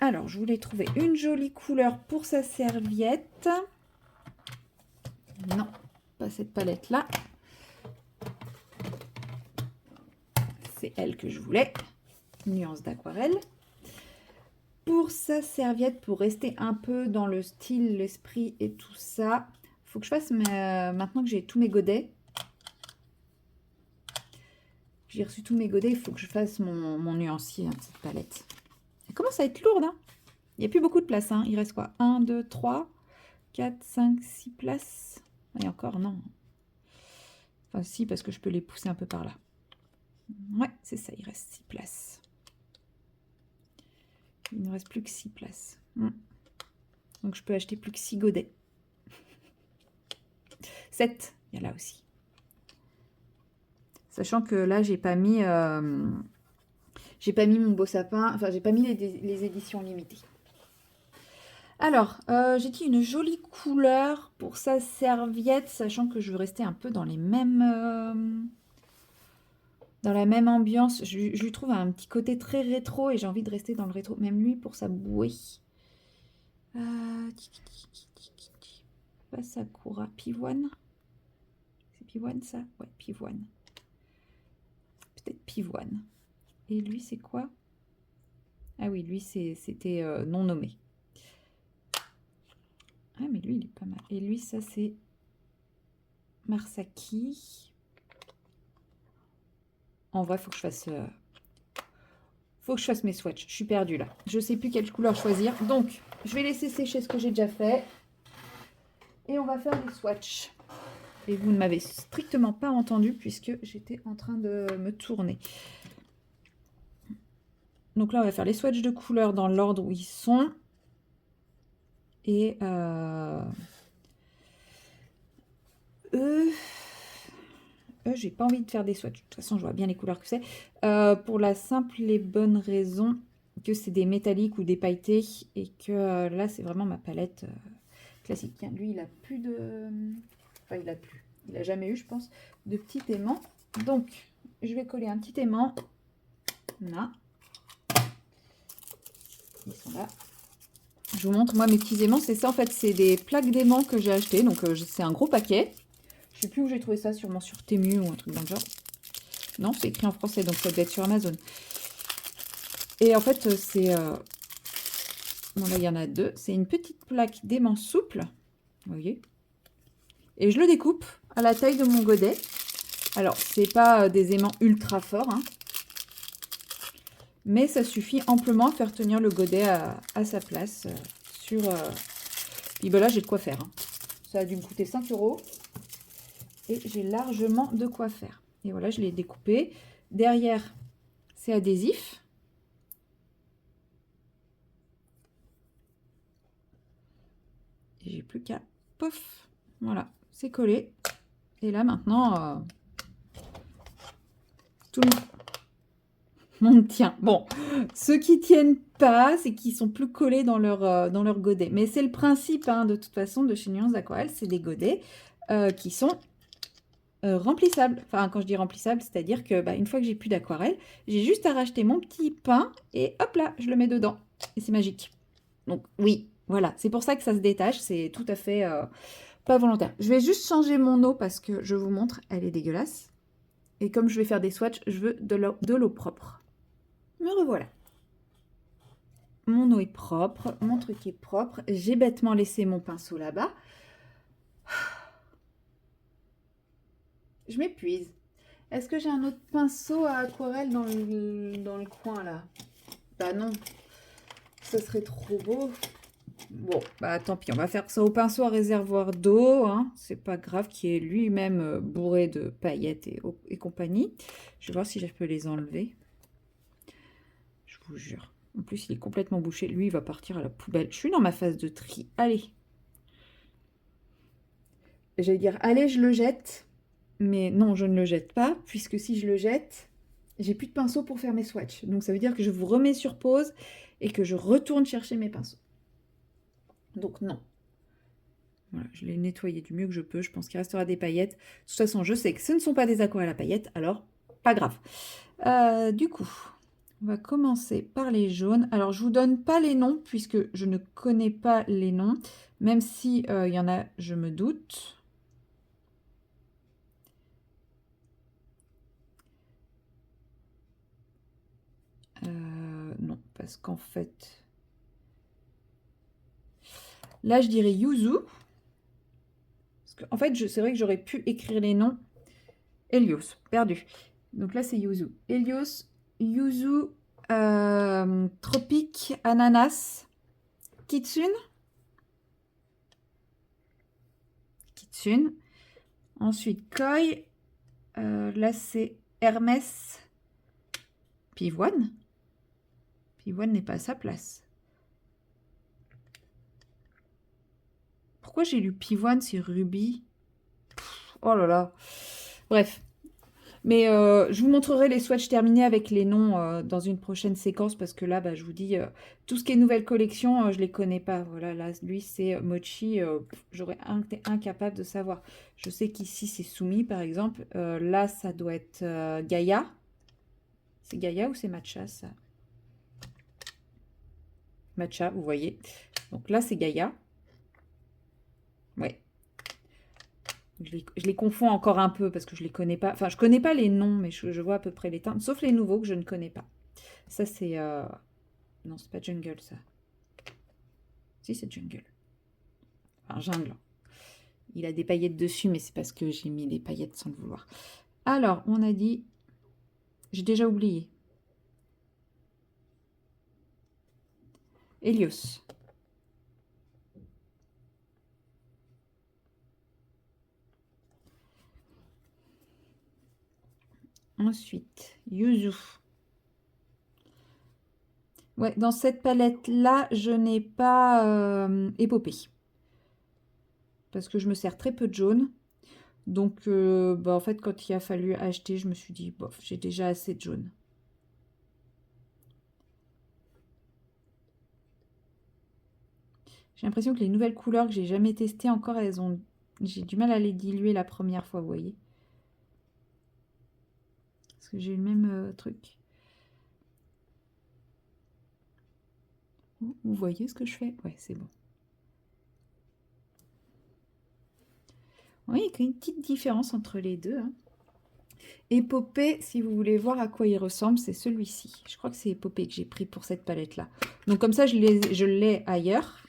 [SPEAKER 1] Alors, je voulais trouver une jolie couleur pour sa serviette. Non, pas cette palette-là. C'est elle que je voulais. Nuance d'aquarelle. pour sa serviette, pour rester un peu dans le style, l'esprit et tout ça, il faut que je fasse, maintenant que j'ai tous mes godets, j'ai reçu tous mes godets, il faut que je fasse mon nuancier, hein, cette palette. Elle commence à être lourde, hein. Il n'y a plus beaucoup de place, hein. Il reste quoi? 1, 2, 3, 4, 5, 6 places. Et encore, non. Enfin, si, parce que je peux les pousser un peu par là. Ouais, c'est ça, il reste 6 places. Il ne reste plus que 6 places. Donc, je peux acheter plus que 6 godets. 7, il y a là aussi. Sachant que là, j'ai pas mis mon beau sapin, enfin, j'ai pas mis les éditions limitées. Alors, j'ai dit une jolie couleur pour sa serviette, sachant que je veux rester un peu dans les mêmes... dans la même ambiance. Je lui trouve un petit côté très rétro et j'ai envie de rester dans le rétro. Même lui pour sa bouée. Pas Sakura, Pivoine. C'est Pivoine ça? Ouais, Pivoine. Peut-être Pivoine. Et lui c'est quoi? Ah oui, lui c'était non nommé. Ah mais lui il est pas mal. Et lui ça c'est Marsaki. En vrai, faut que je fasse mes swatchs. Je suis perdue là. Je sais plus quelle couleur choisir. Donc, je vais laisser sécher ce que j'ai déjà fait. Et on va faire des swatchs. Et vous ne m'avez strictement pas entendu puisque j'étais en train de me tourner. Donc là, on va faire les swatchs de couleurs dans l'ordre où ils sont. Et j'ai pas envie de faire des swatchs. De toute façon, je vois bien les couleurs que c'est. Pour la simple et bonne raison que c'est des métalliques ou des pailletés. Et que là, c'est vraiment ma palette classique. Tiens, lui, il a plus de... Enfin, il a plus. Il a jamais eu, je pense, de petit aimant. Donc, je vais coller un petit aimant. Là. Ils sont là. Je vous montre, moi, mes petits aimants. C'est ça, en fait. C'est des plaques d'aimants que j'ai acheté. Donc, c'est un gros paquet. Je sais plus où j'ai trouvé ça, sûrement sur Temu ou un truc dans le genre. Non, c'est écrit en français, donc ça doit être sur Amazon. Et en fait, c'est... Bon, là, il y en a deux. C'est une petite plaque d'aimant souple. Vous voyez? Et je le découpe à la taille de mon godet. Alors, c'est pas des aimants ultra forts, hein. Mais ça suffit amplement à faire tenir le godet à sa place. Puis ben là, j'ai de quoi faire, hein. Ça a dû me coûter 5 €. Et j'ai largement de quoi faire. Et voilà, je l'ai découpé. Derrière, c'est adhésif. Et j'ai plus qu'à... Pof! Voilà, c'est collé. Et là, maintenant, tout le monde tient. Bon, ceux qui tiennent pas, c'est qu'ils sont plus collés dans leur godet. Mais c'est le principe, hein, de toute façon, de chez Nuance Aquarelle. C'est des godets qui sont remplissables. Enfin, quand je dis remplissables, c'est-à-dire que une fois que j'ai plus d'aquarelle, j'ai juste à racheter mon petit pain et hop là, je le mets dedans. Et c'est magique. Donc oui, voilà. C'est pour ça que ça se détache. C'est tout à fait pas volontaire. Je vais juste changer mon eau parce que je vous montre, elle est dégueulasse. Et comme je vais faire des swatchs, je veux de l'eau propre. Me revoilà. Mon eau est propre, mon truc est propre. J'ai bêtement laissé mon pinceau là-bas. Je m'épuise. Est-ce que j'ai un autre pinceau à aquarelle dans le coin là? Bah non. Ce serait trop beau. Bon, bah tant pis, on va faire ça au pinceau à réservoir d'eau, hein. C'est pas grave, qui est lui-même bourré de paillettes et compagnie. Je vais voir si je peux les enlever. Je vous jure. En plus, il est complètement bouché. Lui, il va partir à la poubelle. Je suis dans ma phase de tri. Allez. J'allais dire, allez, je le jette. Mais non, je ne le jette pas, puisque si je le jette, j'ai plus de pinceau pour faire mes swatchs. Donc, ça veut dire que je vous remets sur pause et que je retourne chercher mes pinceaux. Donc, non. Voilà, je l'ai nettoyé du mieux que je peux. Je pense qu'il restera des paillettes. De toute façon, je sais que ce ne sont pas des aquarelles à paillettes, alors pas grave. Du coup, on va commencer par les jaunes. Alors, je ne vous donne pas les noms, puisque je ne connais pas les noms. Même si il y en a, je me doute. Non, parce qu'en fait... Là, je dirais Yuzu. Parce que, en fait, c'est vrai que j'aurais pu écrire les noms. Helios, perdu. Donc là, c'est Yuzu. Helios, Yuzu, Tropique, Ananas, Kitsune. Kitsune. Ensuite, Koi. Là, c'est Hermès, Pivoine. Pivoine n'est pas à sa place. Pourquoi j'ai lu Pivoine, c'est Ruby? Oh là là. Bref. Mais je vous montrerai les swatchs terminés avec les noms dans une prochaine séquence parce que là, bah, je vous dis, tout ce qui est nouvelle collection, je ne les connais pas. Voilà, là, lui, c'est Mochi. J'aurais été incapable de savoir. Je sais qu'ici, c'est Soumis, par exemple. Là, ça doit être Gaïa. C'est Gaïa ou c'est Matcha, ça? Matcha, vous voyez. Donc là, c'est Gaïa. Ouais. Je les confonds encore un peu parce que je les connais pas. Enfin, je connais pas les noms, mais je vois à peu près les teintes, sauf les nouveaux que je ne connais pas. Ça, c'est... Non, c'est pas Jungle, ça. Si, c'est Jungle. Enfin, Jungle. Il a des paillettes dessus, mais c'est parce que j'ai mis des paillettes sans le vouloir. Alors, on a dit... J'ai déjà oublié. Helios. Ensuite, Yuzu. Ouais, dans cette palette-là, je n'ai pas épopée. Parce que je me sers très peu de jaune. Donc, bah, en fait, quand il a fallu acheter, je me suis dit, bof, j'ai déjà assez de jaune. J'ai l'impression que les nouvelles couleurs que j'ai jamais testées encore, j'ai du mal à les diluer la première fois, vous voyez. Parce que j'ai eu le même truc. Vous voyez ce que je fais? Ouais, c'est bon. Oui, il y a une petite différence entre les deux. Hein. Épopée, si vous voulez voir à quoi il ressemble, c'est celui-ci. Je crois que c'est Épopée que j'ai pris pour cette palette-là. Donc comme ça, je l'ai ailleurs.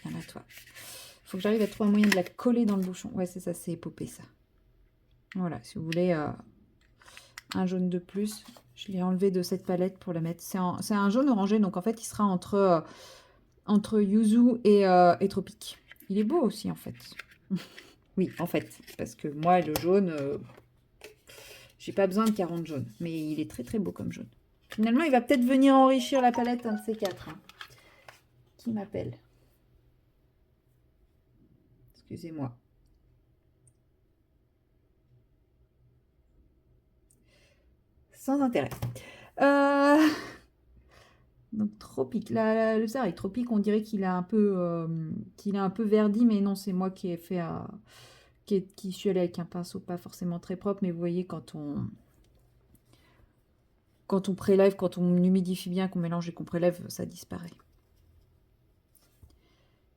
[SPEAKER 1] Voilà, toi. Il faut que j'arrive à trouver un moyen de la coller dans le bouchon. Ouais, c'est ça, c'est Épopée, ça. Voilà, si vous voulez un jaune de plus, je l'ai enlevé de cette palette pour la mettre. C'est un jaune orangé, donc en fait, il sera entre Yuzu et Tropique. Il est beau aussi, en fait. Oui, en fait, parce que moi, le jaune, j'ai pas besoin de 40 jaunes, mais il est très très beau comme jaune. Finalement, il va peut-être venir enrichir la palette, un de ces quatre. Hein. Qui m'appelle? Excusez-moi. Sans intérêt. Donc tropique. Le cerf tropique, on dirait qu'il a un peu verdi, mais non, c'est moi qui ai fait qui suis allée avec un pinceau pas forcément très propre, mais vous voyez quand on prélève, quand on humidifie bien, qu'on mélange et qu'on prélève, ça disparaît.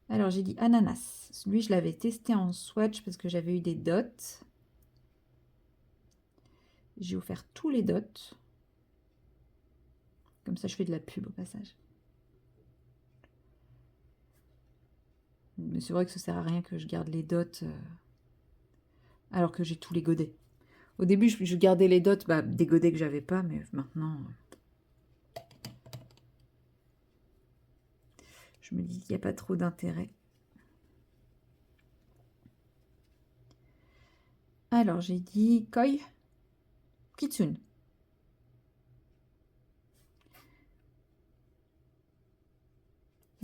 [SPEAKER 1] Alors j'ai dit ananas. Lui, je l'avais testé en swatch parce que j'avais eu des dots. J'ai offert tous les dots. Comme ça, je fais de la pub au passage. Mais c'est vrai que ça sert à rien que je garde les dots alors que j'ai tous les godets. Au début, je gardais les dots des godets que j'avais pas, mais maintenant, je me dis qu'il n'y a pas trop d'intérêt. Alors, j'ai dit Koi, Kitsune.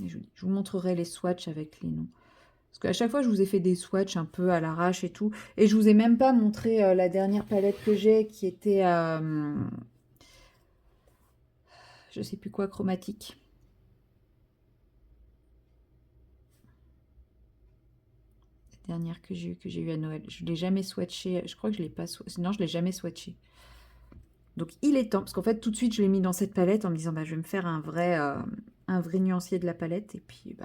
[SPEAKER 1] Et je vous montrerai les swatchs avec les noms. Parce qu'à chaque fois, je vous ai fait des swatchs un peu à l'arrache et tout. Et je vous ai même pas montré la dernière palette que j'ai qui était je sais plus quoi, chromatique. La dernière que j'ai eu à Noël. Je ne l'ai jamais swatché. Je crois que je l'ai pas swatché. Non, je l'ai jamais swatché. Donc il est temps, parce qu'en fait tout de suite je l'ai mis dans cette palette en me disant je vais me faire un vrai nuancier de la palette. Et puis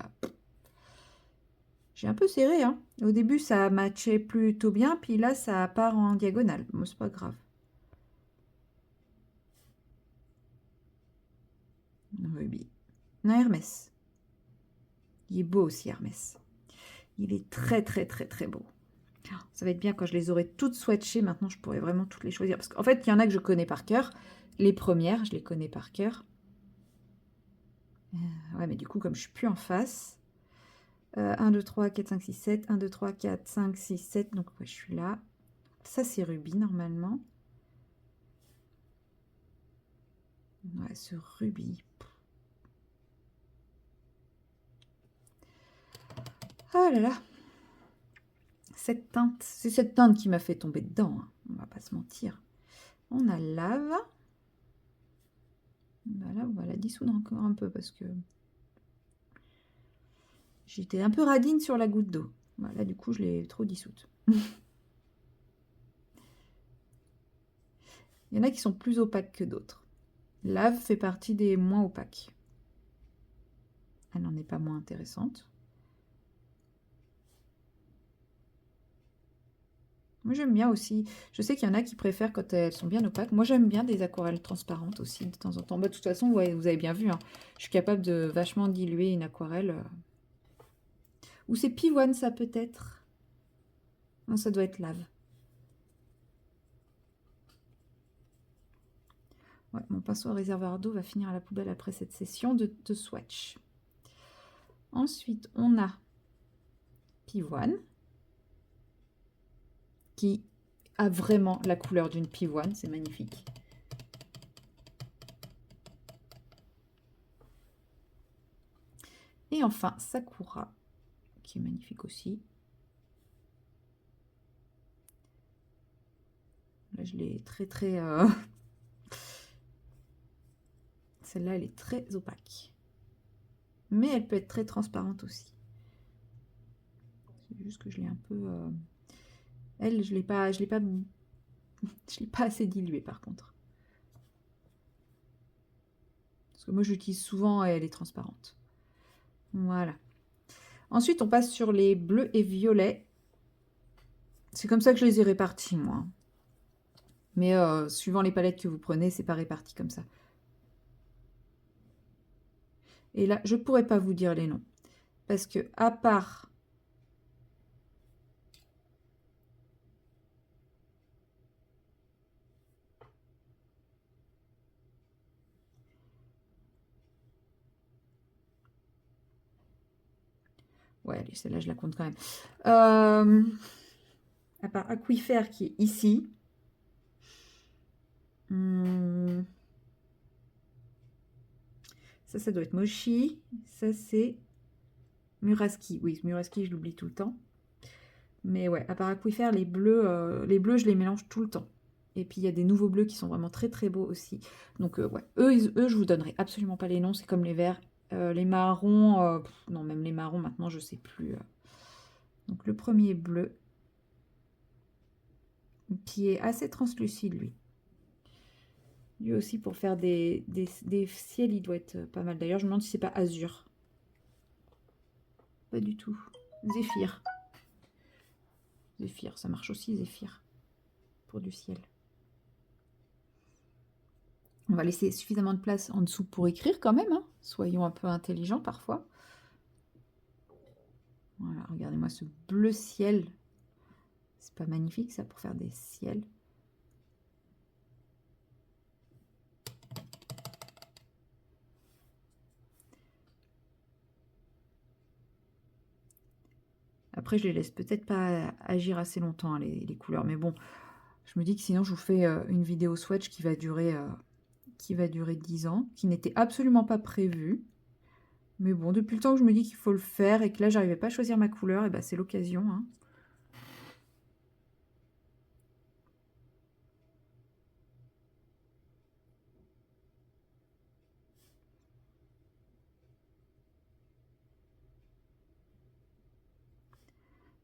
[SPEAKER 1] j'ai un peu serré. Hein. Au début ça matchait plutôt bien, puis là ça part en diagonale. Bon, c'est pas grave. Ruby. Non, Hermès. Il est beau aussi, Hermès. Il est très, très, très, très beau. Ça va être bien quand je les aurai toutes swatchées. Maintenant, je pourrai vraiment toutes les choisir. Parce qu'en fait, il y en a que je connais par cœur. Les premières, je les connais par cœur. Ouais, mais du coup, comme je suis plus en face... 1, 2, 3, 4, 5, 6, 7. 1, 2, 3, 4, 5, 6, 7. Donc, ouais, je suis là. Ça, c'est rubis, normalement. Ouais, ce rubis. Oh là là. Cette teinte. C'est cette teinte qui m'a fait tomber dedans. Hein. On va pas se mentir. On a lave. Voilà, on va la dissoudre encore un peu parce que j'étais un peu radine sur la goutte d'eau. Voilà, du coup, je l'ai trop dissoute. Il y en a qui sont plus opaques que d'autres. Lave fait partie des moins opaques. Elle n'en est pas moins intéressante. Moi, j'aime bien aussi. Je sais qu'il y en a qui préfèrent quand elles sont bien opaques. Moi, j'aime bien des aquarelles transparentes aussi, de temps en temps. Bah, de toute façon, ouais, vous avez bien vu, hein, je suis capable de vachement diluer une aquarelle. Ou c'est pivoine, ça, peut-être. Non, ça doit être lave. Ouais, mon pinceau à réservoir d'eau va finir à la poubelle après cette session de swatch. Ensuite, on a pivoine, qui a vraiment la couleur d'une pivoine. C'est magnifique. Et enfin, Sakura, qui est magnifique aussi. Là, je l'ai très, très... Celle-là, elle est très opaque. Mais elle peut être très transparente aussi. C'est juste que je l'ai un peu... Elle, je l'ai pas... Je l'ai pas assez diluée, par contre. Parce que moi, j'utilise souvent et elle est transparente. Voilà. Ensuite, on passe sur les bleus et violets. C'est comme ça que je les ai répartis, moi. Mais suivant les palettes que vous prenez, c'est pas réparti comme ça. Et là, je pourrais pas vous dire les noms. Parce que, à part... Ouais, allez, celle-là, je la compte quand même. À part Aquifère qui est ici. Ça doit être Mochi. Ça, c'est Muraski. Oui, Muraski, je l'oublie tout le temps. Mais ouais, à part Aquifère, les bleus, je les mélange tout le temps. Et puis, il y a des nouveaux bleus qui sont vraiment très, très beaux aussi. Donc, ouais, eux, je vous donnerai absolument pas les noms. C'est comme les verts. Les marrons, non, même les marrons, maintenant, je sais plus. Donc, le premier bleu, qui est assez translucide, lui. Lui aussi, pour faire des ciels, il doit être pas mal. D'ailleurs, je me demande si c'est pas azur. Pas du tout. Zéphyr. Zéphyr, ça marche aussi, Zéphyr. Pour du ciel. On va laisser suffisamment de place en dessous pour écrire quand même. Hein. Soyons un peu intelligents parfois. Voilà, regardez-moi ce bleu ciel. C'est pas magnifique ça pour faire des ciels. Après, je les laisse peut-être pas agir assez longtemps, les couleurs. Mais bon, je me dis que sinon, je vous fais une vidéo swatch qui va durer 10 ans, qui n'était absolument pas prévue. Mais bon, depuis le temps que je me dis qu'il faut le faire et que là, j'arrivais pas à choisir ma couleur, et ben c'est l'occasion. Hein.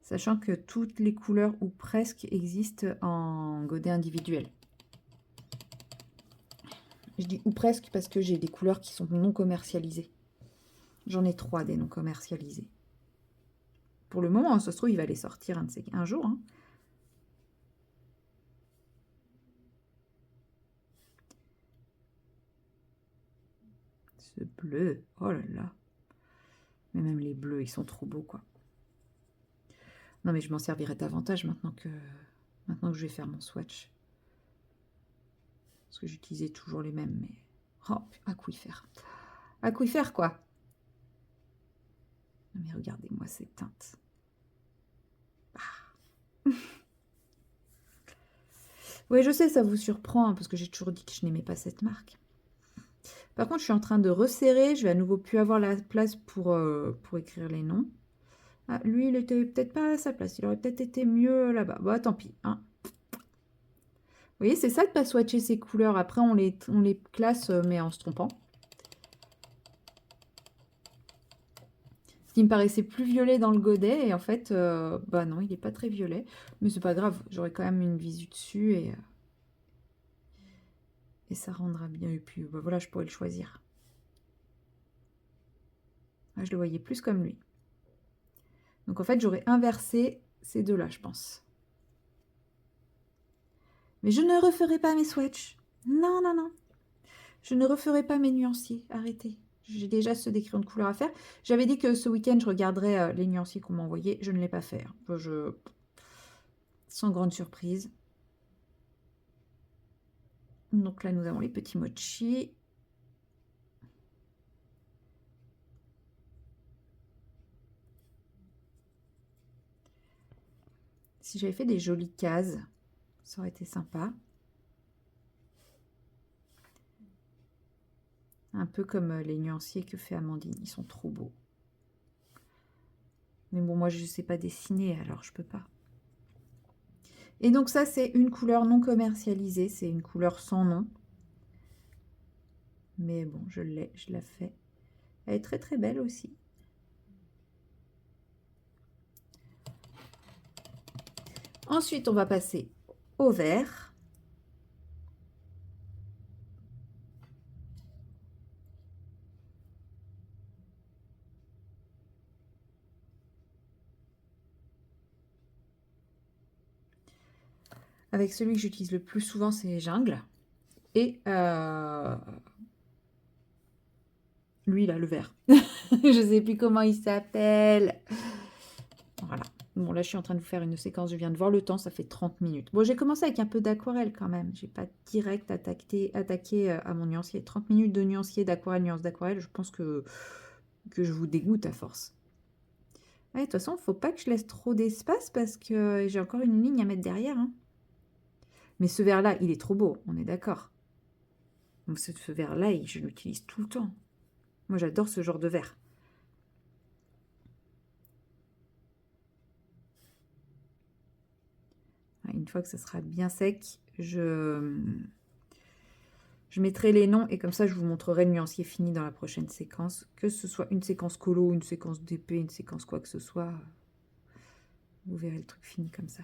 [SPEAKER 1] Sachant que toutes les couleurs, ou presque, existent en godet individuel. Je dis ou presque parce que j'ai des couleurs qui sont non commercialisées. J'en ai 3 des non commercialisés. Pour le moment, ça se trouve, il va les sortir un jour. Hein. Ce bleu, oh là là. Mais même les bleus, ils sont trop beaux, quoi. Non, mais je m'en servirai davantage maintenant que je vais faire mon swatch. Parce que j'utilisais toujours les mêmes, mais... Oh, à quoi y faire? À quoi y faire, quoi? Non, mais regardez-moi ces teintes. Ah. Oui, je sais, ça vous surprend, hein, parce que j'ai toujours dit que je n'aimais pas cette marque. Par contre, je suis en train de resserrer. Je vais à nouveau plus avoir la place pour écrire les noms. Ah, lui, il était peut-être pas à sa place. Il aurait peut-être été mieux là-bas. Bah, tant pis. Hein. Vous voyez, c'est ça de pas swatcher ces couleurs. Après, on les classe, mais en se trompant. Ce qui me paraissait plus violet dans le godet. Et en fait, bah non, il n'est pas très violet. Mais c'est pas grave. J'aurai quand même une visu dessus. Et ça rendra bien. Et puis, bah, voilà, je pourrais le choisir. Ah, je le voyais plus comme lui. Donc en fait, j'aurais inversé ces deux-là, je pense. Mais je ne referai pas mes swatchs. Non, non, non. Je ne referai pas mes nuanciers. Arrêtez. J'ai déjà ceux des crayons de couleur à faire. J'avais dit que ce week-end, je regarderais les nuanciers qu'on m'a envoyés. Je ne l'ai pas fait. Sans grande surprise. Donc là, nous avons les petits mochis. Si j'avais fait des jolies cases, ça aurait été sympa. Un peu comme les nuanciers que fait Amandine. Ils sont trop beaux. Mais bon, moi, je ne sais pas dessiner, alors je peux pas. Et donc ça, c'est une couleur non commercialisée. C'est une couleur sans nom. Mais bon, je l'ai, je la fais. Elle est très très belle aussi. Ensuite, on va passer au vert. Avec celui que j'utilise le plus souvent, c'est Jungle. Et lui, là, le vert. Je ne sais plus comment il s'appelle. Voilà. Bon, là, je suis en train de vous faire une séquence. Je viens de voir le temps, ça fait 30 minutes. Bon, j'ai commencé avec un peu d'aquarelle quand même. J'ai pas direct attaqué à mon nuancier. 30 minutes de nuancier, d'aquarelle, nuance d'aquarelle. Je pense que je vous dégoûte à force. Ouais, de toute façon, il ne faut pas que je laisse trop d'espace parce que j'ai encore une ligne à mettre derrière. Hein. Mais ce vert-là, il est trop beau, on est d'accord. Donc ce vert-là, je l'utilise tout le temps. Moi, j'adore ce genre de vert. Une fois que ça sera bien sec, je mettrai les noms et comme ça, je vous montrerai le nuancier fini dans la prochaine séquence. Que ce soit une séquence colo, une séquence d'épée, une séquence quoi que ce soit, vous verrez le truc fini comme ça.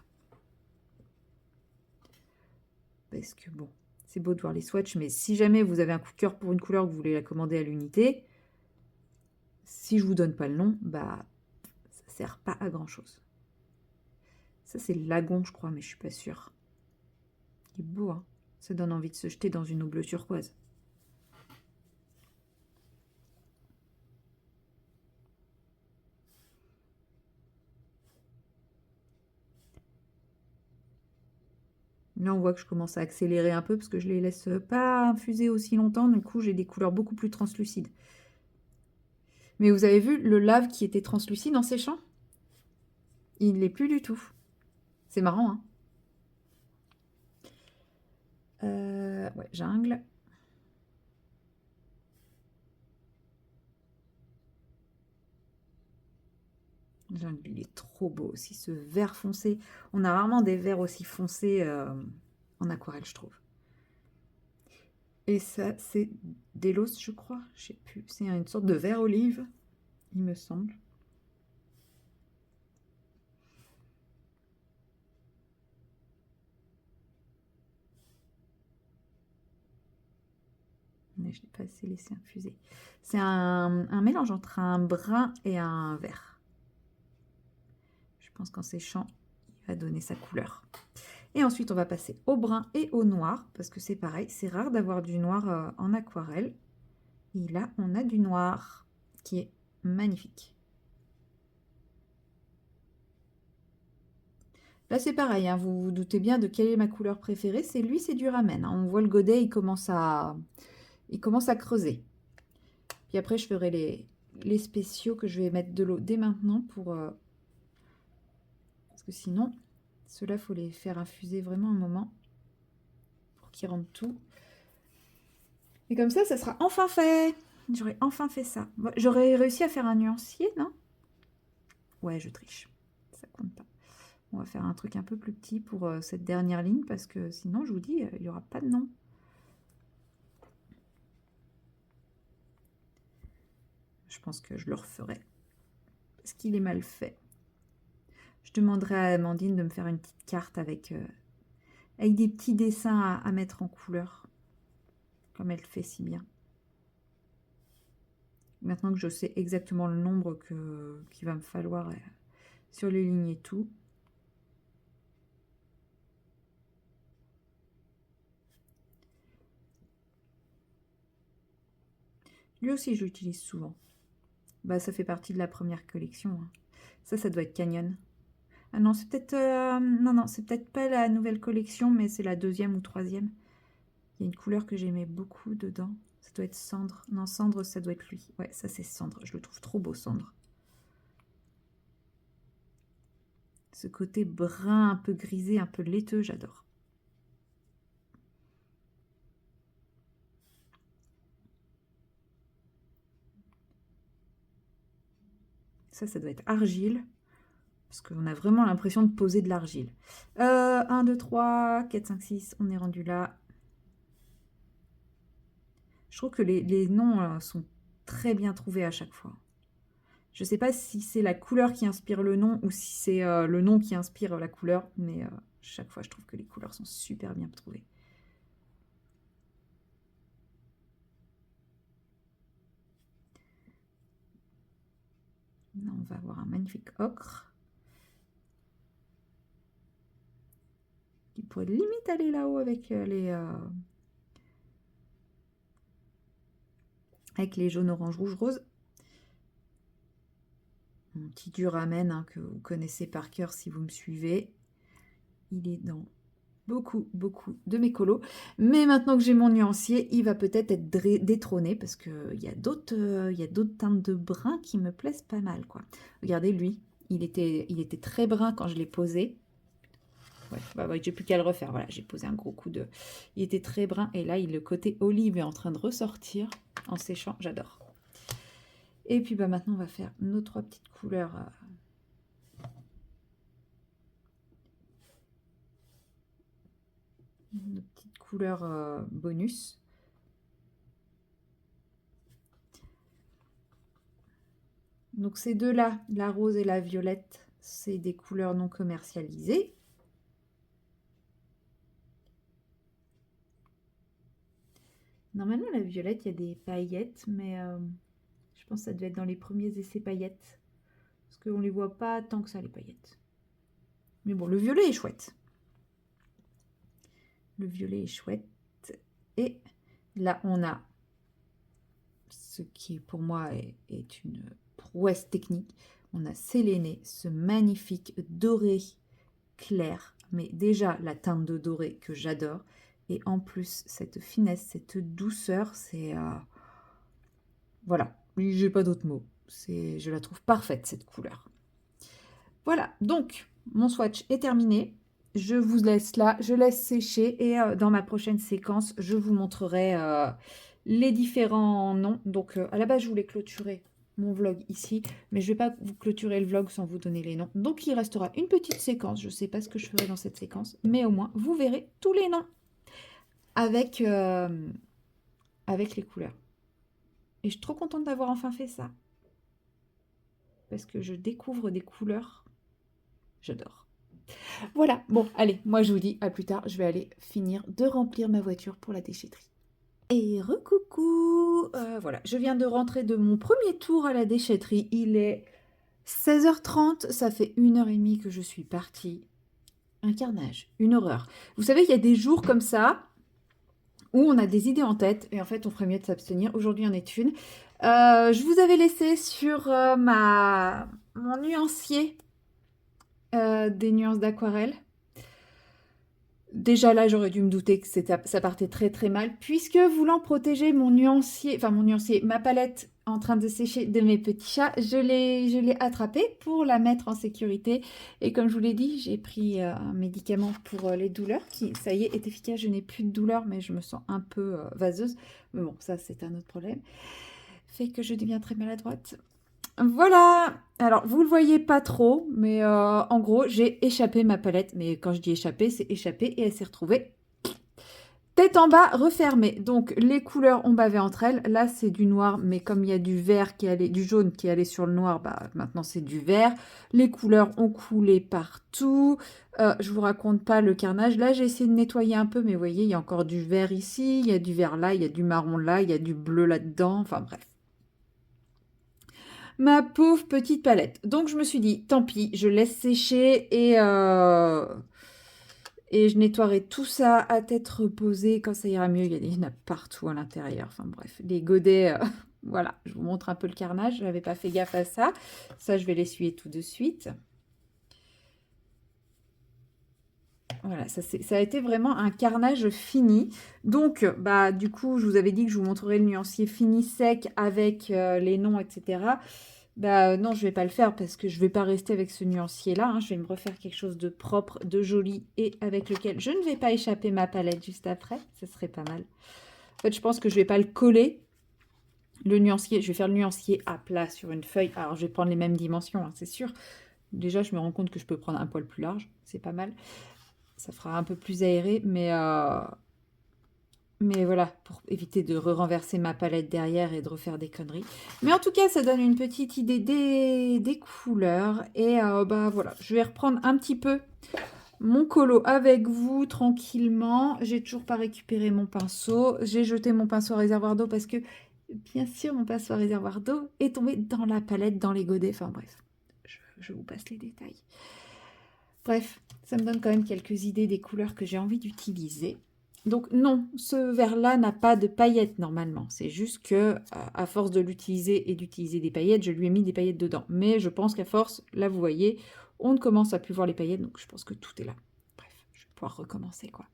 [SPEAKER 1] Parce que bon, c'est beau de voir les swatchs, mais si jamais vous avez un coup de cœur pour une couleur que vous voulez la commander à l'unité, si je vous donne pas le nom, bah ça sert pas à grand chose. Ça c'est le lagon, je crois, mais je suis pas sûre. Il est beau, hein. Ça donne envie de se jeter dans une eau bleue turquoise. Là, on voit que je commence à accélérer un peu parce que je les laisse pas infuser aussi longtemps. Du coup, j'ai des couleurs beaucoup plus translucides. Mais vous avez vu le lave qui était translucide en séchant? Il ne l'est plus du tout. C'est marrant, hein? Ouais, jungle. Jungle, il est trop beau aussi, ce vert foncé. On a rarement des verts aussi foncés en aquarelle, je trouve. Et ça, c'est Delos, je crois. Je sais plus. C'est une sorte de vert olive, il me semble. Mais je n'ai pas assez laissé infuser. C'est un mélange entre un brun et un vert. Je pense qu'en séchant, il va donner sa couleur. Et ensuite, on va passer au brun et au noir, parce que c'est pareil, c'est rare d'avoir du noir en aquarelle. Et là, on a du noir qui est magnifique. Là, c'est pareil, hein, vous vous doutez bien de quelle est ma couleur préférée. C'est lui, c'est du ramen. Hein. On voit le godet, il commence à creuser. Puis après, je ferai les spéciaux que je vais mettre de l'eau dès maintenant pour... parce que sinon, ceux-là, il faut les faire infuser vraiment un moment pour qu'ils rentrent tout. Et comme ça sera enfin fait. J'aurais enfin fait ça. J'aurais réussi à faire un nuancier, non? Ouais, je triche. Ça compte pas. On va faire un truc un peu plus petit pour cette dernière ligne parce que sinon, je vous dis, il n'y aura pas de nom. Je pense que je le referai parce qu'il est mal fait. Je demanderai à Amandine de me faire une petite carte avec des petits dessins à mettre en couleur, comme elle fait si bien. Maintenant que je sais exactement le nombre qu'il va me falloir sur les lignes et tout. Lui aussi, je l'utilise souvent. Bah, ça fait partie de la première collection. Hein. Ça doit être Canyon. Ah non, c'est peut-être... non, c'est peut-être pas la nouvelle collection, mais c'est la deuxième ou troisième. Il y a une couleur que j'aimais beaucoup dedans. Ça doit être Cendre. Non, Cendre, ça doit être lui. Ouais, ça c'est Cendre. Je le trouve trop beau, Cendre. Ce côté brun, un peu grisé, un peu laiteux, j'adore. Ça doit être Argile. Parce qu'on a vraiment l'impression de poser de l'argile. 1, 2, 3, 4, 5, 6. On est rendu là. Je trouve que les noms sont très bien trouvés à chaque fois. Je ne sais pas si c'est la couleur qui inspire le nom ou si c'est le nom qui inspire la couleur, mais chaque fois je trouve que les couleurs sont super bien trouvées. Là, on va avoir un magnifique ocre. Qui pourrait limite aller là-haut avec les jaunes, orange, rouge, rose. Mon petit duramen hein, que vous connaissez par cœur si vous me suivez. Il est dans beaucoup de mes colos. Mais maintenant que j'ai mon nuancier, il va peut-être être détrôné parce qu'il y a d'autres teintes de brun qui me plaisent pas mal. Quoi. Regardez, lui, il était très brun quand je l'ai posé. Ouais, bah, j'ai plus qu'à le refaire. Voilà, j'ai posé un gros coup de... Il était très brun et là, le côté olive est en train de ressortir en séchant. J'adore. Et puis bah, maintenant, on va faire nos 3 petites couleurs... nos petites couleurs bonus. Donc ces deux-là, la rose et la violette, c'est des couleurs non commercialisées. Normalement, la violette, il y a des paillettes, mais je pense que ça devait être dans les premiers essais paillettes. Parce qu'on ne les voit pas tant que ça, les paillettes. Mais bon, le violet est chouette. Le violet est chouette. Et là, on a ce qui, pour moi, est une prouesse technique. On a séléné ce magnifique doré clair. Mais déjà, la teinte de doré que j'adore. Et en plus, cette finesse, cette douceur, c'est... voilà, j'ai pas d'autres mots. Je la trouve parfaite, cette couleur. Voilà, donc, mon swatch est terminé. Je vous laisse là, je laisse sécher. Et dans ma prochaine séquence, je vous montrerai les différents noms. Donc, à la base, je voulais clôturer mon vlog ici. Mais je ne vais pas vous clôturer le vlog sans vous donner les noms. Donc, il restera une petite séquence. Je ne sais pas ce que je ferai dans cette séquence. Mais au moins, vous verrez tous les noms avec les couleurs. Et je suis trop contente d'avoir enfin fait ça. Parce que je découvre des couleurs. J'adore. Voilà, bon, allez, moi je vous dis à plus tard. Je vais aller finir de remplir ma voiture pour la déchetterie. Et recoucou, voilà, je viens de rentrer de mon premier tour à la déchetterie. Il est 16h30, ça fait 1h30 que je suis partie. Un carnage, une horreur. Vous savez, il y a des jours comme ça où on a des idées en tête et en fait on ferait mieux de s'abstenir. Aujourd'hui en est une. Je vous avais laissé sur mon nuancier des nuances d'aquarelle. Déjà là, j'aurais dû me douter que ça partait très très mal, puisque voulant protéger ma palette en train de sécher de mes petits chats, je l'ai attrapée pour la mettre en sécurité. Et comme je vous l'ai dit, j'ai pris un médicament pour les douleurs qui, ça y est efficace. Je n'ai plus de douleur, mais je me sens un peu vaseuse. Mais bon, ça c'est un autre problème. Fait que je deviens très maladroite. Voilà, alors vous le voyez pas trop, mais en gros j'ai échappé ma palette, mais quand je dis échappé, c'est échappé et elle s'est retrouvée tête en bas refermée. Donc les couleurs ont bavé entre elles, là c'est du noir, mais comme il y a du vert qui allait, du jaune qui allait sur le noir, bah maintenant c'est du vert. Les couleurs ont coulé partout, je vous raconte pas le carnage. Là j'ai essayé de nettoyer un peu, mais vous voyez il y a encore du vert ici, il y a du vert là, il y a du marron là, il y a du bleu là-dedans, enfin bref. Ma pauvre petite palette. Donc je me suis dit, tant pis, je laisse sécher et je nettoierai tout ça à tête reposée quand ça ira mieux. Il y en a partout à l'intérieur. Enfin bref, les godets, voilà, je vous montre un peu le carnage. Je n'avais pas fait gaffe à ça. Ça, je vais l'essuyer tout de suite. Voilà, ça a été vraiment un carnage fini. Donc, bah, du coup, je vous avais dit que je vous montrerai le nuancier fini sec avec les noms, etc. Bah non, je vais pas le faire parce que je vais pas rester avec ce nuancier-là. Hein. Je vais me refaire quelque chose de propre, de joli et avec lequel je ne vais pas échapper ma palette juste après. Ce serait pas mal. En fait, je pense que je vais pas le coller. Le nuancier, je vais faire le nuancier à plat sur une feuille. Alors, je vais prendre les mêmes dimensions, hein, c'est sûr. Déjà, je me rends compte que je peux prendre un poil plus large. C'est pas mal. Ça fera un peu plus aéré, mais voilà, pour éviter de renverser ma palette derrière et de refaire des conneries. Mais en tout cas, ça donne une petite idée des couleurs. Et bah voilà, je vais reprendre un petit peu mon colo avec vous tranquillement. J'ai toujours pas récupéré mon pinceau. J'ai jeté mon pinceau à réservoir d'eau parce que, bien sûr, mon pinceau à réservoir d'eau est tombé dans la palette, dans les godets. Enfin bref, je vous passe les détails. Bref, ça me donne quand même quelques idées des couleurs que j'ai envie d'utiliser. Donc non, ce verre-là n'a pas de paillettes normalement. C'est juste que à force de l'utiliser et d'utiliser des paillettes, je lui ai mis des paillettes dedans. Mais je pense qu'à force, là vous voyez, on ne commence à plus voir les paillettes, donc je pense que tout est là. Bref, je vais pouvoir recommencer quoi.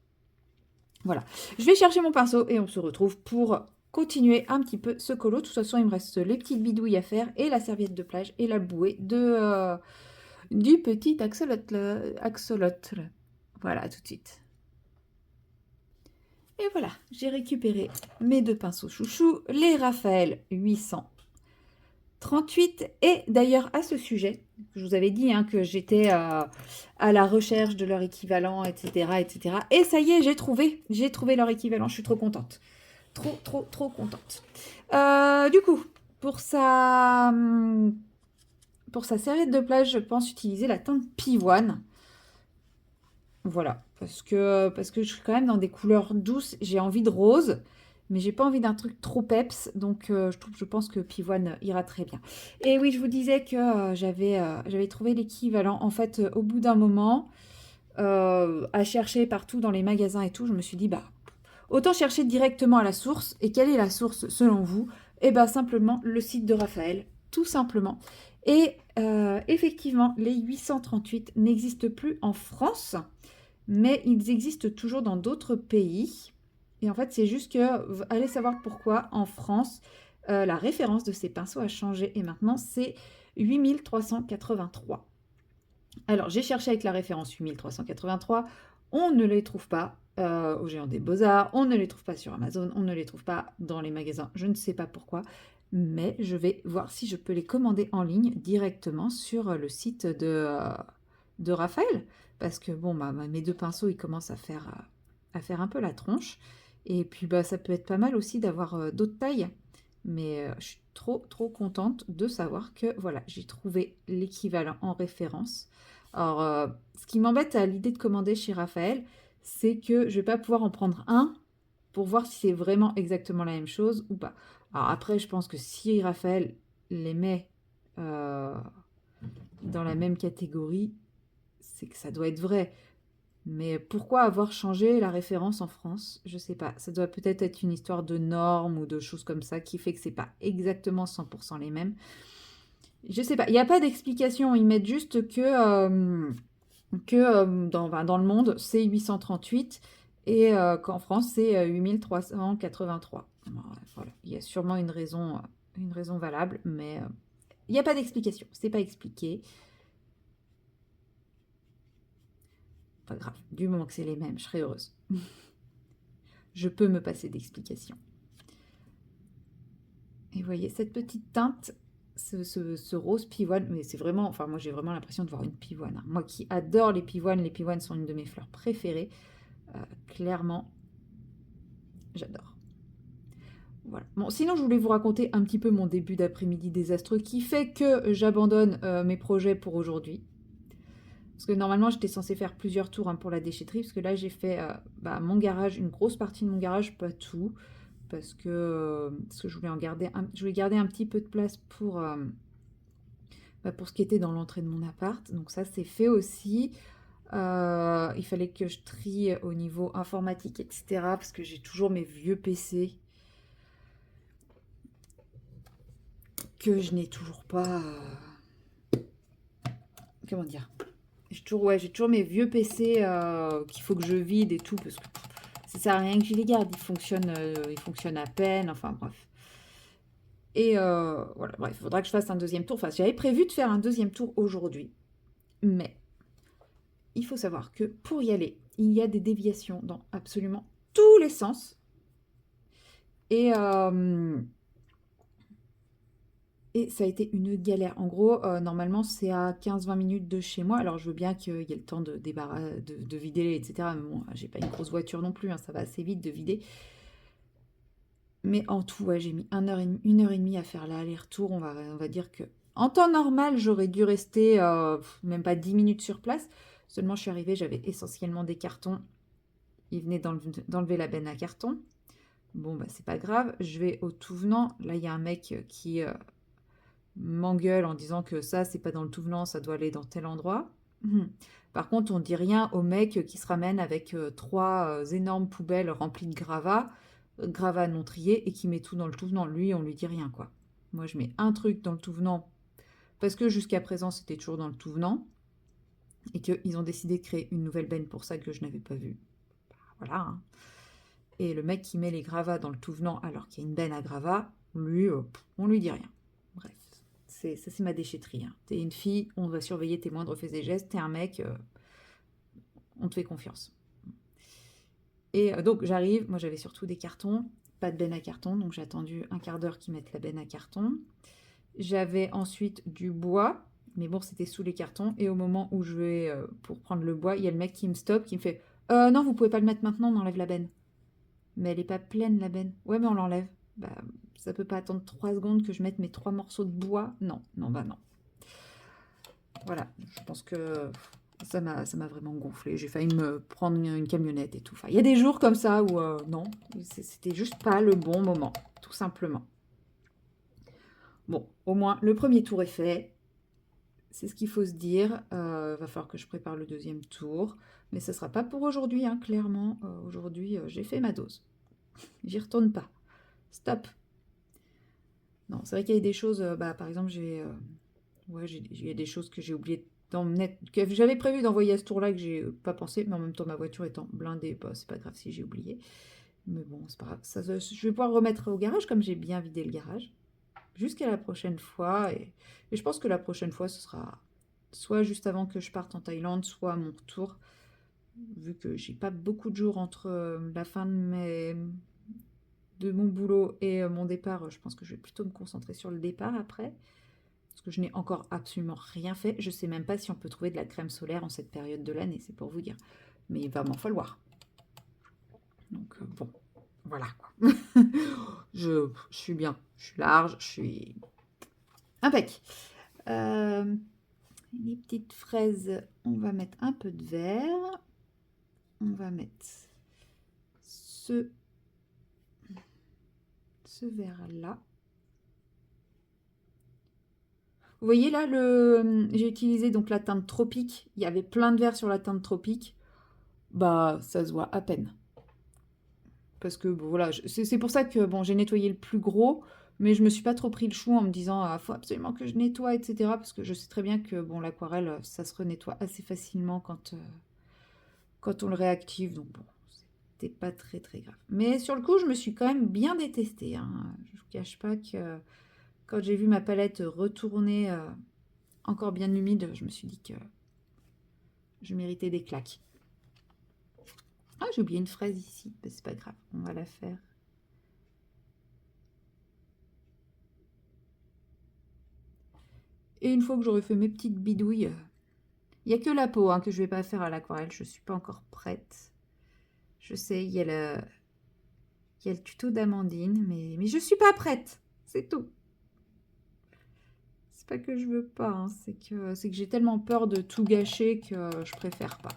[SPEAKER 1] Voilà, je vais chercher mon pinceau et on se retrouve pour continuer un petit peu ce colo. De toute façon, il me reste les petites bidouilles à faire et la serviette de plage et la bouée du petit axolotle. Voilà, tout de suite. Et voilà, j'ai récupéré mes deux pinceaux chouchous, les Raphaël 838. Et d'ailleurs, à ce sujet, je vous avais dit hein, que j'étais à la recherche de leur équivalent, etc., etc. Et ça y est, j'ai trouvé leur équivalent. Je suis trop contente. Trop contente. Du coup, pour sa serviette de plage, je pense utiliser la teinte Pivoine. Voilà, parce que je suis quand même dans des couleurs douces. J'ai envie de rose, mais j'ai pas envie d'un truc trop peps. Donc, je pense que Pivoine ira très bien. Et oui, je vous disais que j'avais trouvé l'équivalent. En fait, au bout d'un moment, à chercher partout dans les magasins et tout, je me suis dit, bah, autant chercher directement à la source. Et quelle est la source selon vous? Eh bien, simplement le site de Raphaël, tout simplement. Et effectivement, les 838 n'existent plus en France, mais ils existent toujours dans d'autres pays. Et en fait, c'est juste que, allez savoir pourquoi, en France, la référence de ces pinceaux a changé. Et maintenant, c'est 8383. Alors, j'ai cherché avec la référence 8383. On ne les trouve pas au Géant des Beaux-Arts. On ne les trouve pas sur Amazon. On ne les trouve pas dans les magasins. Je ne sais pas pourquoi. Mais je vais voir si je peux les commander en ligne directement sur le site de Raphaël. Parce que bon, mes deux pinceaux, ils commencent à faire un peu la tronche. Et puis, bah, ça peut être pas mal aussi d'avoir d'autres tailles. Mais je suis trop contente de savoir que voilà, j'ai trouvé l'équivalent en référence. Alors, ce qui m'embête à l'idée de commander chez Raphaël, c'est que je vais pas pouvoir en prendre un pour voir si c'est vraiment exactement la même chose ou pas. Alors après, je pense que si Raphaël les met dans la même catégorie, c'est que ça doit être vrai. Mais pourquoi avoir changé la référence en France? Je sais pas. Ça doit peut-être être une histoire de normes ou de choses comme ça qui fait que c'est pas exactement 100% les mêmes. Je sais pas. Il n'y a pas d'explication. Ils mettent juste que dans le monde, c'est 838 et qu'en France, c'est 8383. Voilà. Il y a sûrement une raison valable, mais il n'y a pas d'explication. C'est pas expliqué. Pas grave. Du moment que c'est les mêmes, je serai heureuse. Je peux me passer d'explication. Et vous voyez, cette petite teinte, ce rose pivoine, mais c'est vraiment, enfin moi j'ai vraiment l'impression de voir une pivoine, hein. Moi qui adore les pivoines sont une de mes fleurs préférées. Clairement, j'adore. Voilà. Bon, sinon je voulais vous raconter un petit peu mon début d'après-midi désastreux qui fait que j'abandonne mes projets pour aujourd'hui. Parce que normalement j'étais censée faire plusieurs tours, hein, pour la déchetterie, parce que là j'ai fait mon garage, une grosse partie de mon garage, pas tout. Parce que je voulais garder un petit peu de place pour ce qui était dans l'entrée de mon appart. Donc ça, c'est fait aussi. Il fallait que je trie au niveau informatique, etc. Parce que j'ai toujours mes vieux PC que je n'ai toujours pas... comment dire? J'ai toujours mes vieux PC qu'il faut que je vide et tout. Parce que ça sert à rien que je les garde. Ils fonctionnent à peine. Enfin bref. Et voilà, bref, il faudra que je fasse un deuxième tour. Enfin, j'avais prévu de faire un deuxième tour aujourd'hui. Mais il faut savoir que pour y aller, il y a des déviations dans absolument tous les sens. Et, et ça a été une galère. En gros, normalement, c'est à 15-20 minutes de chez moi. Alors, je veux bien qu'il y ait le temps de vider, etc. Mais bon, j'ai pas une grosse voiture non plus, hein, ça va assez vite de vider. Mais en tout, ouais, j'ai mis 1 heure et demie à faire l'aller-retour. On va dire que en temps normal, j'aurais dû rester même pas 10 minutes sur place. Seulement, je suis arrivée, j'avais essentiellement des cartons. Ils venaient d'enlever la benne à carton. Bon, bah, c'est pas grave. Je vais au tout venant. Là, il y a un mec qui m'engueule en disant que ça, c'est pas dans le tout venant, ça doit aller dans tel endroit. Par contre, on dit rien au mec qui se ramène avec 3 énormes poubelles remplies de gravats non triés, et qui met tout dans le tout venant. Lui, on lui dit rien, quoi. Moi, je mets un truc dans le tout venant parce que jusqu'à présent, c'était toujours dans le tout venant et qu'ils ont décidé de créer une nouvelle benne pour ça que je n'avais pas vu. Voilà, hein. Et le mec qui met les gravats dans le tout venant alors qu'il y a une benne à gravats, lui, on lui dit rien. Bref, ça c'est ma déchetterie, hein. T'es une fille, on va surveiller tes moindres faits et gestes. T'es un mec, on te fait confiance. Et donc j'arrive, moi j'avais surtout des cartons, pas de benne à carton, donc j'ai attendu un quart d'heure qu'ils mettent la benne à carton. J'avais ensuite du bois, mais bon, c'était sous les cartons. Et au moment où je vais pour prendre le bois, il y a le mec qui me stoppe, qui me fait non, vous pouvez pas le mettre maintenant, on enlève la benne. Mais elle est pas pleine, la benne. Ouais, mais on l'enlève. Bah, ça peut pas attendre 3 secondes que je mette mes 3 morceaux de bois. Non, non, bah non. Voilà, je pense que ça m'a vraiment gonflé. J'ai failli me prendre une camionnette et tout. Enfin, il y a des jours comme ça où non, c'était juste pas le bon moment, tout simplement. Bon, au moins, le premier tour est fait. C'est ce qu'il faut se dire. Va falloir que je prépare le deuxième tour. Mais ce ne sera pas pour aujourd'hui, hein, clairement. Aujourd'hui, j'ai fait ma dose. J'y retourne pas. Stop. Non, c'est vrai qu'il y a des choses. Par exemple, il y a des choses que j'ai oublié d'emmener, que j'avais prévu d'envoyer à ce tour-là, que j'ai pas pensé. Mais en même temps, ma voiture étant blindée, c'est pas grave si j'ai oublié. Mais bon, c'est pas grave. Je vais pouvoir le remettre au garage, comme j'ai bien vidé le garage. Jusqu'à la prochaine fois. Et je pense que la prochaine fois, ce sera soit juste avant que je parte en Thaïlande, soit à mon retour. Vu que j'ai pas beaucoup de jours entre la fin de mon boulot et mon départ, je pense que je vais plutôt me concentrer sur le départ après. Parce que je n'ai encore absolument rien fait. Je sais même pas si on peut trouver de la crème solaire en cette période de l'année, c'est pour vous dire. Mais il va m'en falloir. Donc bon, voilà quoi. je suis bien, je suis large, je suis impec. Les petites fraises, on va mettre un peu de vert. On va mettre ce vert-là. Vous voyez là, j'ai utilisé donc la teinte tropique. Il y avait plein de vert sur la teinte tropique. bah ça se voit à peine. Parce que bon, voilà, c'est pour ça que bon, j'ai nettoyé le plus gros, mais je me suis pas trop pris le chou en me disant ah, faut absolument que je nettoie, etc. Parce que je sais très bien que bon, l'aquarelle, ça se renettoie assez facilement quand on le réactive. Donc bon, c'était pas très très grave. Mais sur le coup, je me suis quand même bien détestée, hein. Je vous cache pas que quand j'ai vu ma palette retourner encore bien humide, je me suis dit que je méritais des claques. Ah, j'ai oublié une fraise ici. Ben, c'est pas grave, on va la faire. Et une fois que j'aurai fait mes petites bidouilles, il n'y a que la peau hein, que je vais pas faire à l'aquarelle. Je suis pas encore prête. Je sais, il y a le tuto d'Amandine, mais je suis pas prête. C'est tout. C'est pas que je veux pas, hein, c'est que j'ai tellement peur de tout gâcher que je préfère pas.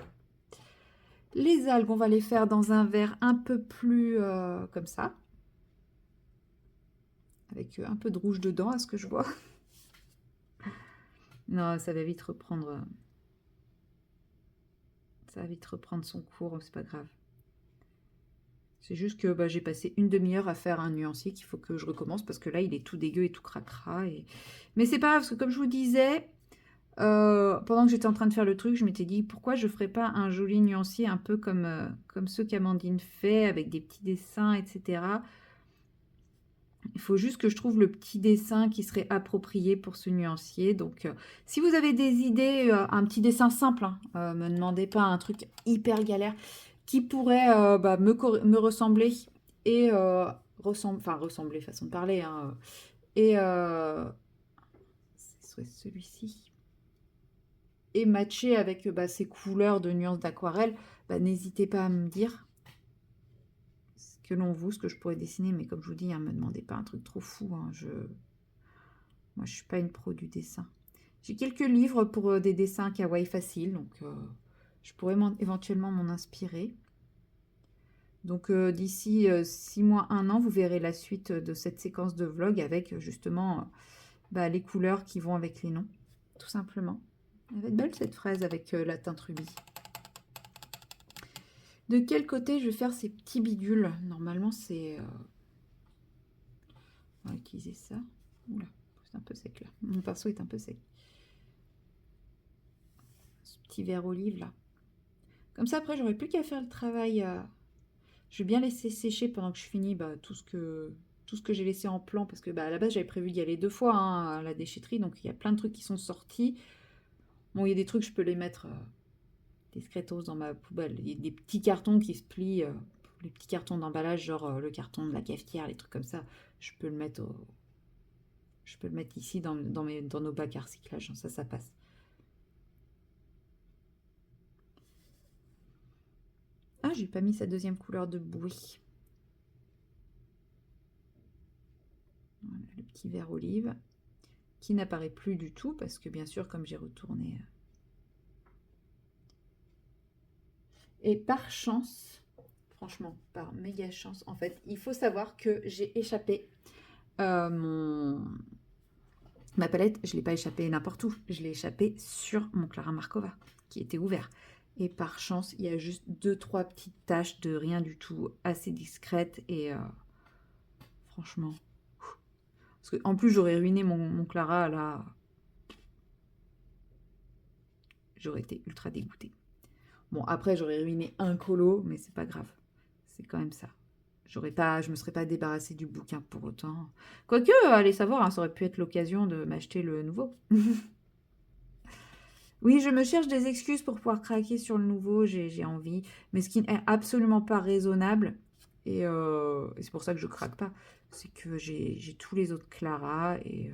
[SPEAKER 1] Les algues, on va les faire dans un verre un peu plus comme ça. Avec un peu de rouge dedans, à ce que je vois. Non, ça va vite reprendre. Ça va vite reprendre son cours, c'est pas grave. C'est juste que bah, j'ai passé une demi-heure à faire un nuancier qu'il faut que je recommence parce que là, il est tout dégueu et tout cracra. Mais c'est pas grave, parce que comme je vous disais, pendant que j'étais en train de faire le truc, je m'étais dit pourquoi je ferais pas un joli nuancier un peu comme ceux qu'Amandine fait avec des petits dessins, etc. Il faut juste que je trouve le petit dessin qui serait approprié pour ce nuancier. Donc, si vous avez des idées, un petit dessin simple, hein, me demandez pas un truc hyper galère, qui pourrait bah, me ressembler et ressembler, façon de parler, hein, et ce serait celui-ci. Et matcher avec bah, ces couleurs de nuances d'aquarelle, bah, n'hésitez pas à me dire selon vous ce que je pourrais dessiner. Mais comme je vous dis, ne me demandez pas un truc trop fou. Hein, moi, je suis pas une pro du dessin. J'ai quelques livres pour des dessins kawaii faciles, donc je pourrais éventuellement m'en inspirer. Donc d'ici 6 mois, 1 an, vous verrez la suite de cette séquence de vlog avec justement bah, les couleurs qui vont avec les noms, tout simplement. Elle va être belle cette fraise avec la teinte rubis. De quel côté je vais faire ces petits bidules? Normalement, c'est... On va utiliser ça. Oula, c'est un peu sec là. Mon pinceau est un peu sec. Ce petit vert olive là. Comme ça, après, j'aurais plus qu'à faire le travail. Je vais bien laisser sécher pendant que je finis bah, tout ce que j'ai laissé en plan. Parce que bah, à la base, j'avais prévu d'y aller 2 fois hein, à la déchetterie. Donc, il y a plein de trucs qui sont sortis. Bon, il y a des trucs, je peux les mettre discretos dans ma poubelle. Il y a des petits cartons qui se plient. Les petits cartons d'emballage, genre le carton de la cafetière, les trucs comme ça. Je peux le mettre ici dans nos bacs à recyclage. Ça passe. Ah, j'ai pas mis sa deuxième couleur de bruit. Voilà, le petit vert olive qui n'apparaît plus du tout parce que bien sûr, comme j'ai retourné. Et par chance, franchement, par méga chance, en fait, il faut savoir que j'ai échappé ma palette. Je ne l'ai pas échappée n'importe où. Je l'ai échappée sur mon Clara Markova qui était ouvert. Et par chance, il y a juste 2-3 petites taches de rien du tout, assez discrètes. Et franchement, parce qu'en plus, j'aurais ruiné mon Clara là. J'aurais été ultra dégoûtée. Bon, après, j'aurais ruiné un colo, mais c'est pas grave. C'est quand même ça. Je me serais pas débarrassée du bouquin pour autant. Quoique, allez savoir, hein, ça aurait pu être l'occasion de m'acheter le nouveau. Oui, je me cherche des excuses pour pouvoir craquer sur le nouveau, j'ai envie. Mais ce qui n'est absolument pas raisonnable, et c'est pour ça que je craque pas, c'est que j'ai tous les autres Clara, et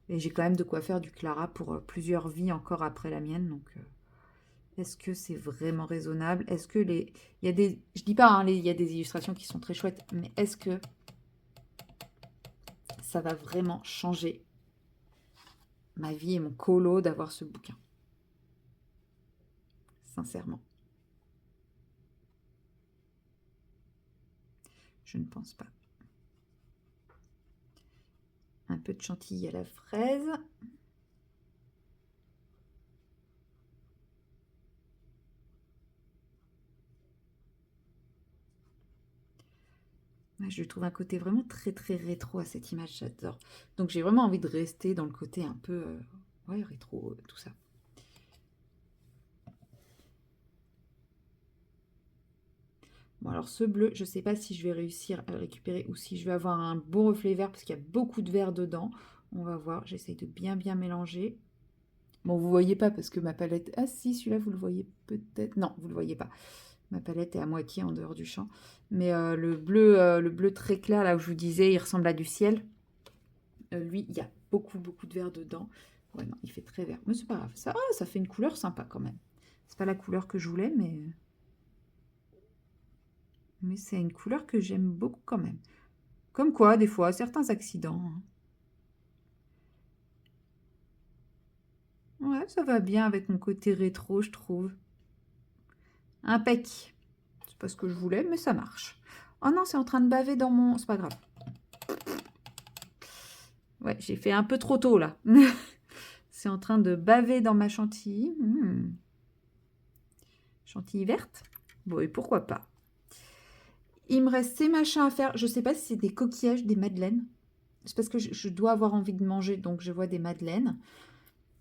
[SPEAKER 1] j'ai quand même de quoi faire du Clara pour plusieurs vies encore après la mienne, donc... Est-ce que c'est vraiment raisonnable? Est-ce que il y a des, je dis pas, hein, il y a des illustrations qui sont très chouettes, mais est-ce que ça va vraiment changer ma vie et mon colo d'avoir ce bouquin? Sincèrement, je ne pense pas. Un peu de chantilly à la fraise. Je trouve un côté vraiment très très rétro à cette image, j'adore. Donc j'ai vraiment envie de rester dans le côté un peu ouais, rétro, tout ça. Bon, alors ce bleu, je ne sais pas si je vais réussir à le récupérer ou si je vais avoir un beau reflet vert parce qu'il y a beaucoup de vert dedans. On va voir, j'essaye de bien mélanger. Bon, vous ne voyez pas parce que ma palette... Ah si, celui-là, vous le voyez peut-être... Non, vous ne le voyez pas. Ma palette est à moitié en dehors du champ. Mais le bleu très clair, là où je vous disais, il ressemble à du ciel. Lui, il y a beaucoup de vert dedans. Ouais, non, il fait très vert. Mais c'est pas grave. Ça fait une couleur sympa quand même. C'est pas la couleur que je voulais, mais c'est une couleur que j'aime beaucoup quand même. Comme quoi, des fois, certains accidents. Hein. Ouais, ça va bien avec mon côté rétro, je trouve. Impec. C'est pas ce que je voulais, mais ça marche. Oh non, c'est en train de baver dans mon... C'est pas grave. Ouais, j'ai fait un peu trop tôt, là. C'est en train de baver dans ma chantilly. Chantilly verte. Bon, et pourquoi pas. Il me reste ces machins à faire. Je sais pas si c'est des coquillages, des madeleines. C'est parce que je dois avoir envie de manger, donc je vois des madeleines.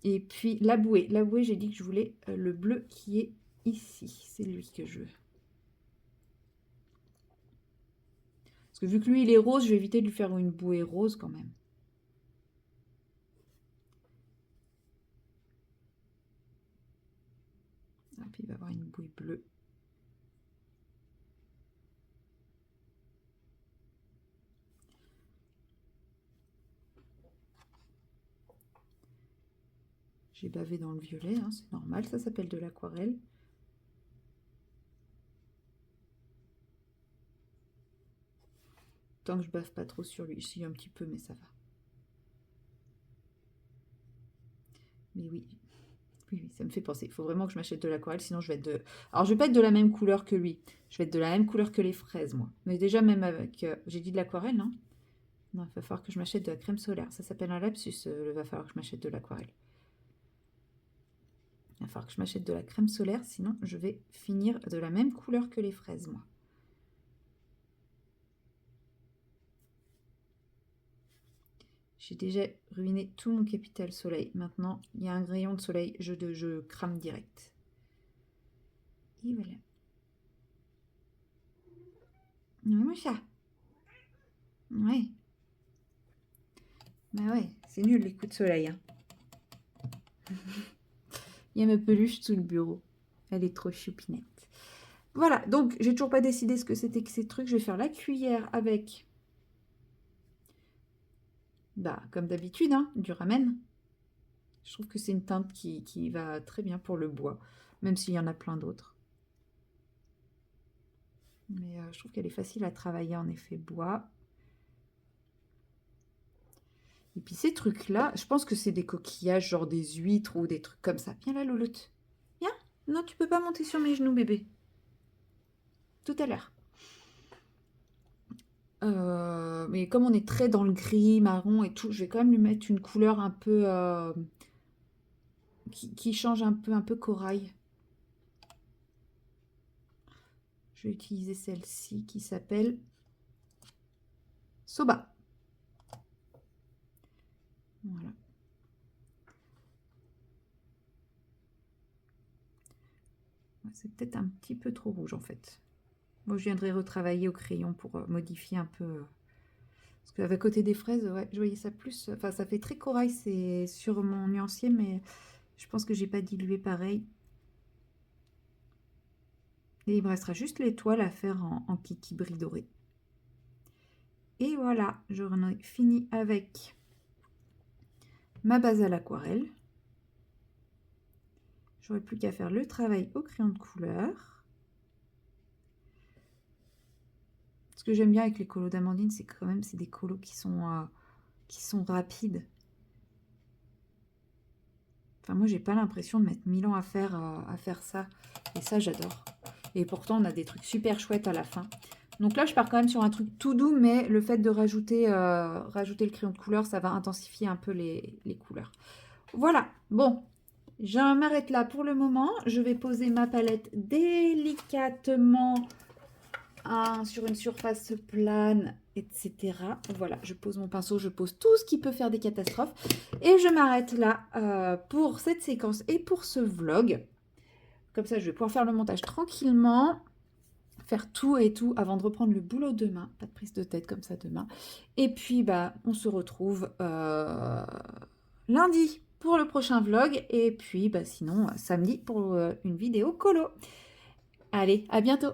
[SPEAKER 1] Et puis la bouée. La bouée, j'ai dit que je voulais le bleu qui est ici. C'est lui que je veux. Parce que vu que lui, il est rose, je vais éviter de lui faire une bouée rose quand même. Et puis il va avoir une bouée bleue. J'ai bavé dans le violet, hein, c'est normal, ça s'appelle de l'aquarelle. Tant que je bave pas trop sur lui, si un petit peu, mais ça va. Mais oui, oui, ça me fait penser. Il faut vraiment que je m'achète de l'aquarelle, sinon je vais être de... Alors, je vais pas être de la même couleur que lui. Je vais être de la même couleur que les fraises, moi. Mais déjà, même avec... j'ai dit de l'aquarelle, non? Non, il va falloir que je m'achète de la crème solaire. Ça s'appelle un lapsus, il va falloir que je m'achète de l'aquarelle. Il va falloir que je m'achète de la crème solaire, sinon je vais finir de la même couleur que les fraises, moi. J'ai déjà ruiné tout mon capital soleil. Maintenant, il y a un rayon de soleil, je crame direct. Et voilà. Mon chat. Ouais. Bah ouais, c'est nul les coups de soleil. Hein. Il y a ma peluche sous le bureau. Elle est trop choupinette. Voilà, donc j'ai toujours pas décidé ce que c'était que ces trucs. Je vais faire la cuillère avec, bah, comme d'habitude, hein, du ramen. Je trouve que c'est une teinte qui va très bien pour le bois, même s'il y en a plein d'autres. Mais je trouve qu'elle est facile à travailler en effet bois. Et puis ces trucs-là, je pense que c'est des coquillages, genre des huîtres ou des trucs comme ça. Viens là, Louloute. Viens. Non, tu peux pas monter sur mes genoux, bébé. Tout à l'heure. Mais comme on est très dans le gris, marron et tout, je vais quand même lui mettre une couleur un peu... qui change un peu corail. Je vais utiliser celle-ci qui s'appelle Soba. Voilà. C'est peut-être un petit peu trop rouge en fait. Moi, je viendrai retravailler au crayon pour modifier un peu. Parce qu'avec côté des fraises, ouais, je voyais ça plus. Enfin, ça fait très corail, c'est sur mon nuancier, mais je pense que j'ai pas dilué pareil. Et il me restera juste l'étoile à faire en kiki bris doré. Et voilà, j'en ai fini avec ma base à l'aquarelle. J'aurais plus qu'à faire le travail au crayon de couleur. Ce que j'aime bien avec les colos d'Amandine, c'est quand même c'est des colos qui sont rapides. Enfin, moi, j'ai pas l'impression de mettre 1000 ans à faire ça. Et ça, j'adore. Et pourtant, on a des trucs super chouettes à la fin. Donc là, je pars quand même sur un truc tout doux, mais le fait de rajouter le crayon de couleur, ça va intensifier un peu les couleurs. Voilà, bon, je m'arrête là pour le moment. Je vais poser ma palette délicatement sur une surface plane, etc. Voilà, je pose mon pinceau, je pose tout ce qui peut faire des catastrophes. Et je m'arrête là pour cette séquence et pour ce vlog. Comme ça, je vais pouvoir faire le montage tranquillement, faire tout et tout avant de reprendre le boulot demain. Pas de prise de tête comme ça demain. Et puis, bah, on se retrouve lundi pour le prochain vlog. Et puis, bah, sinon, samedi pour une vidéo colo. Allez, à bientôt!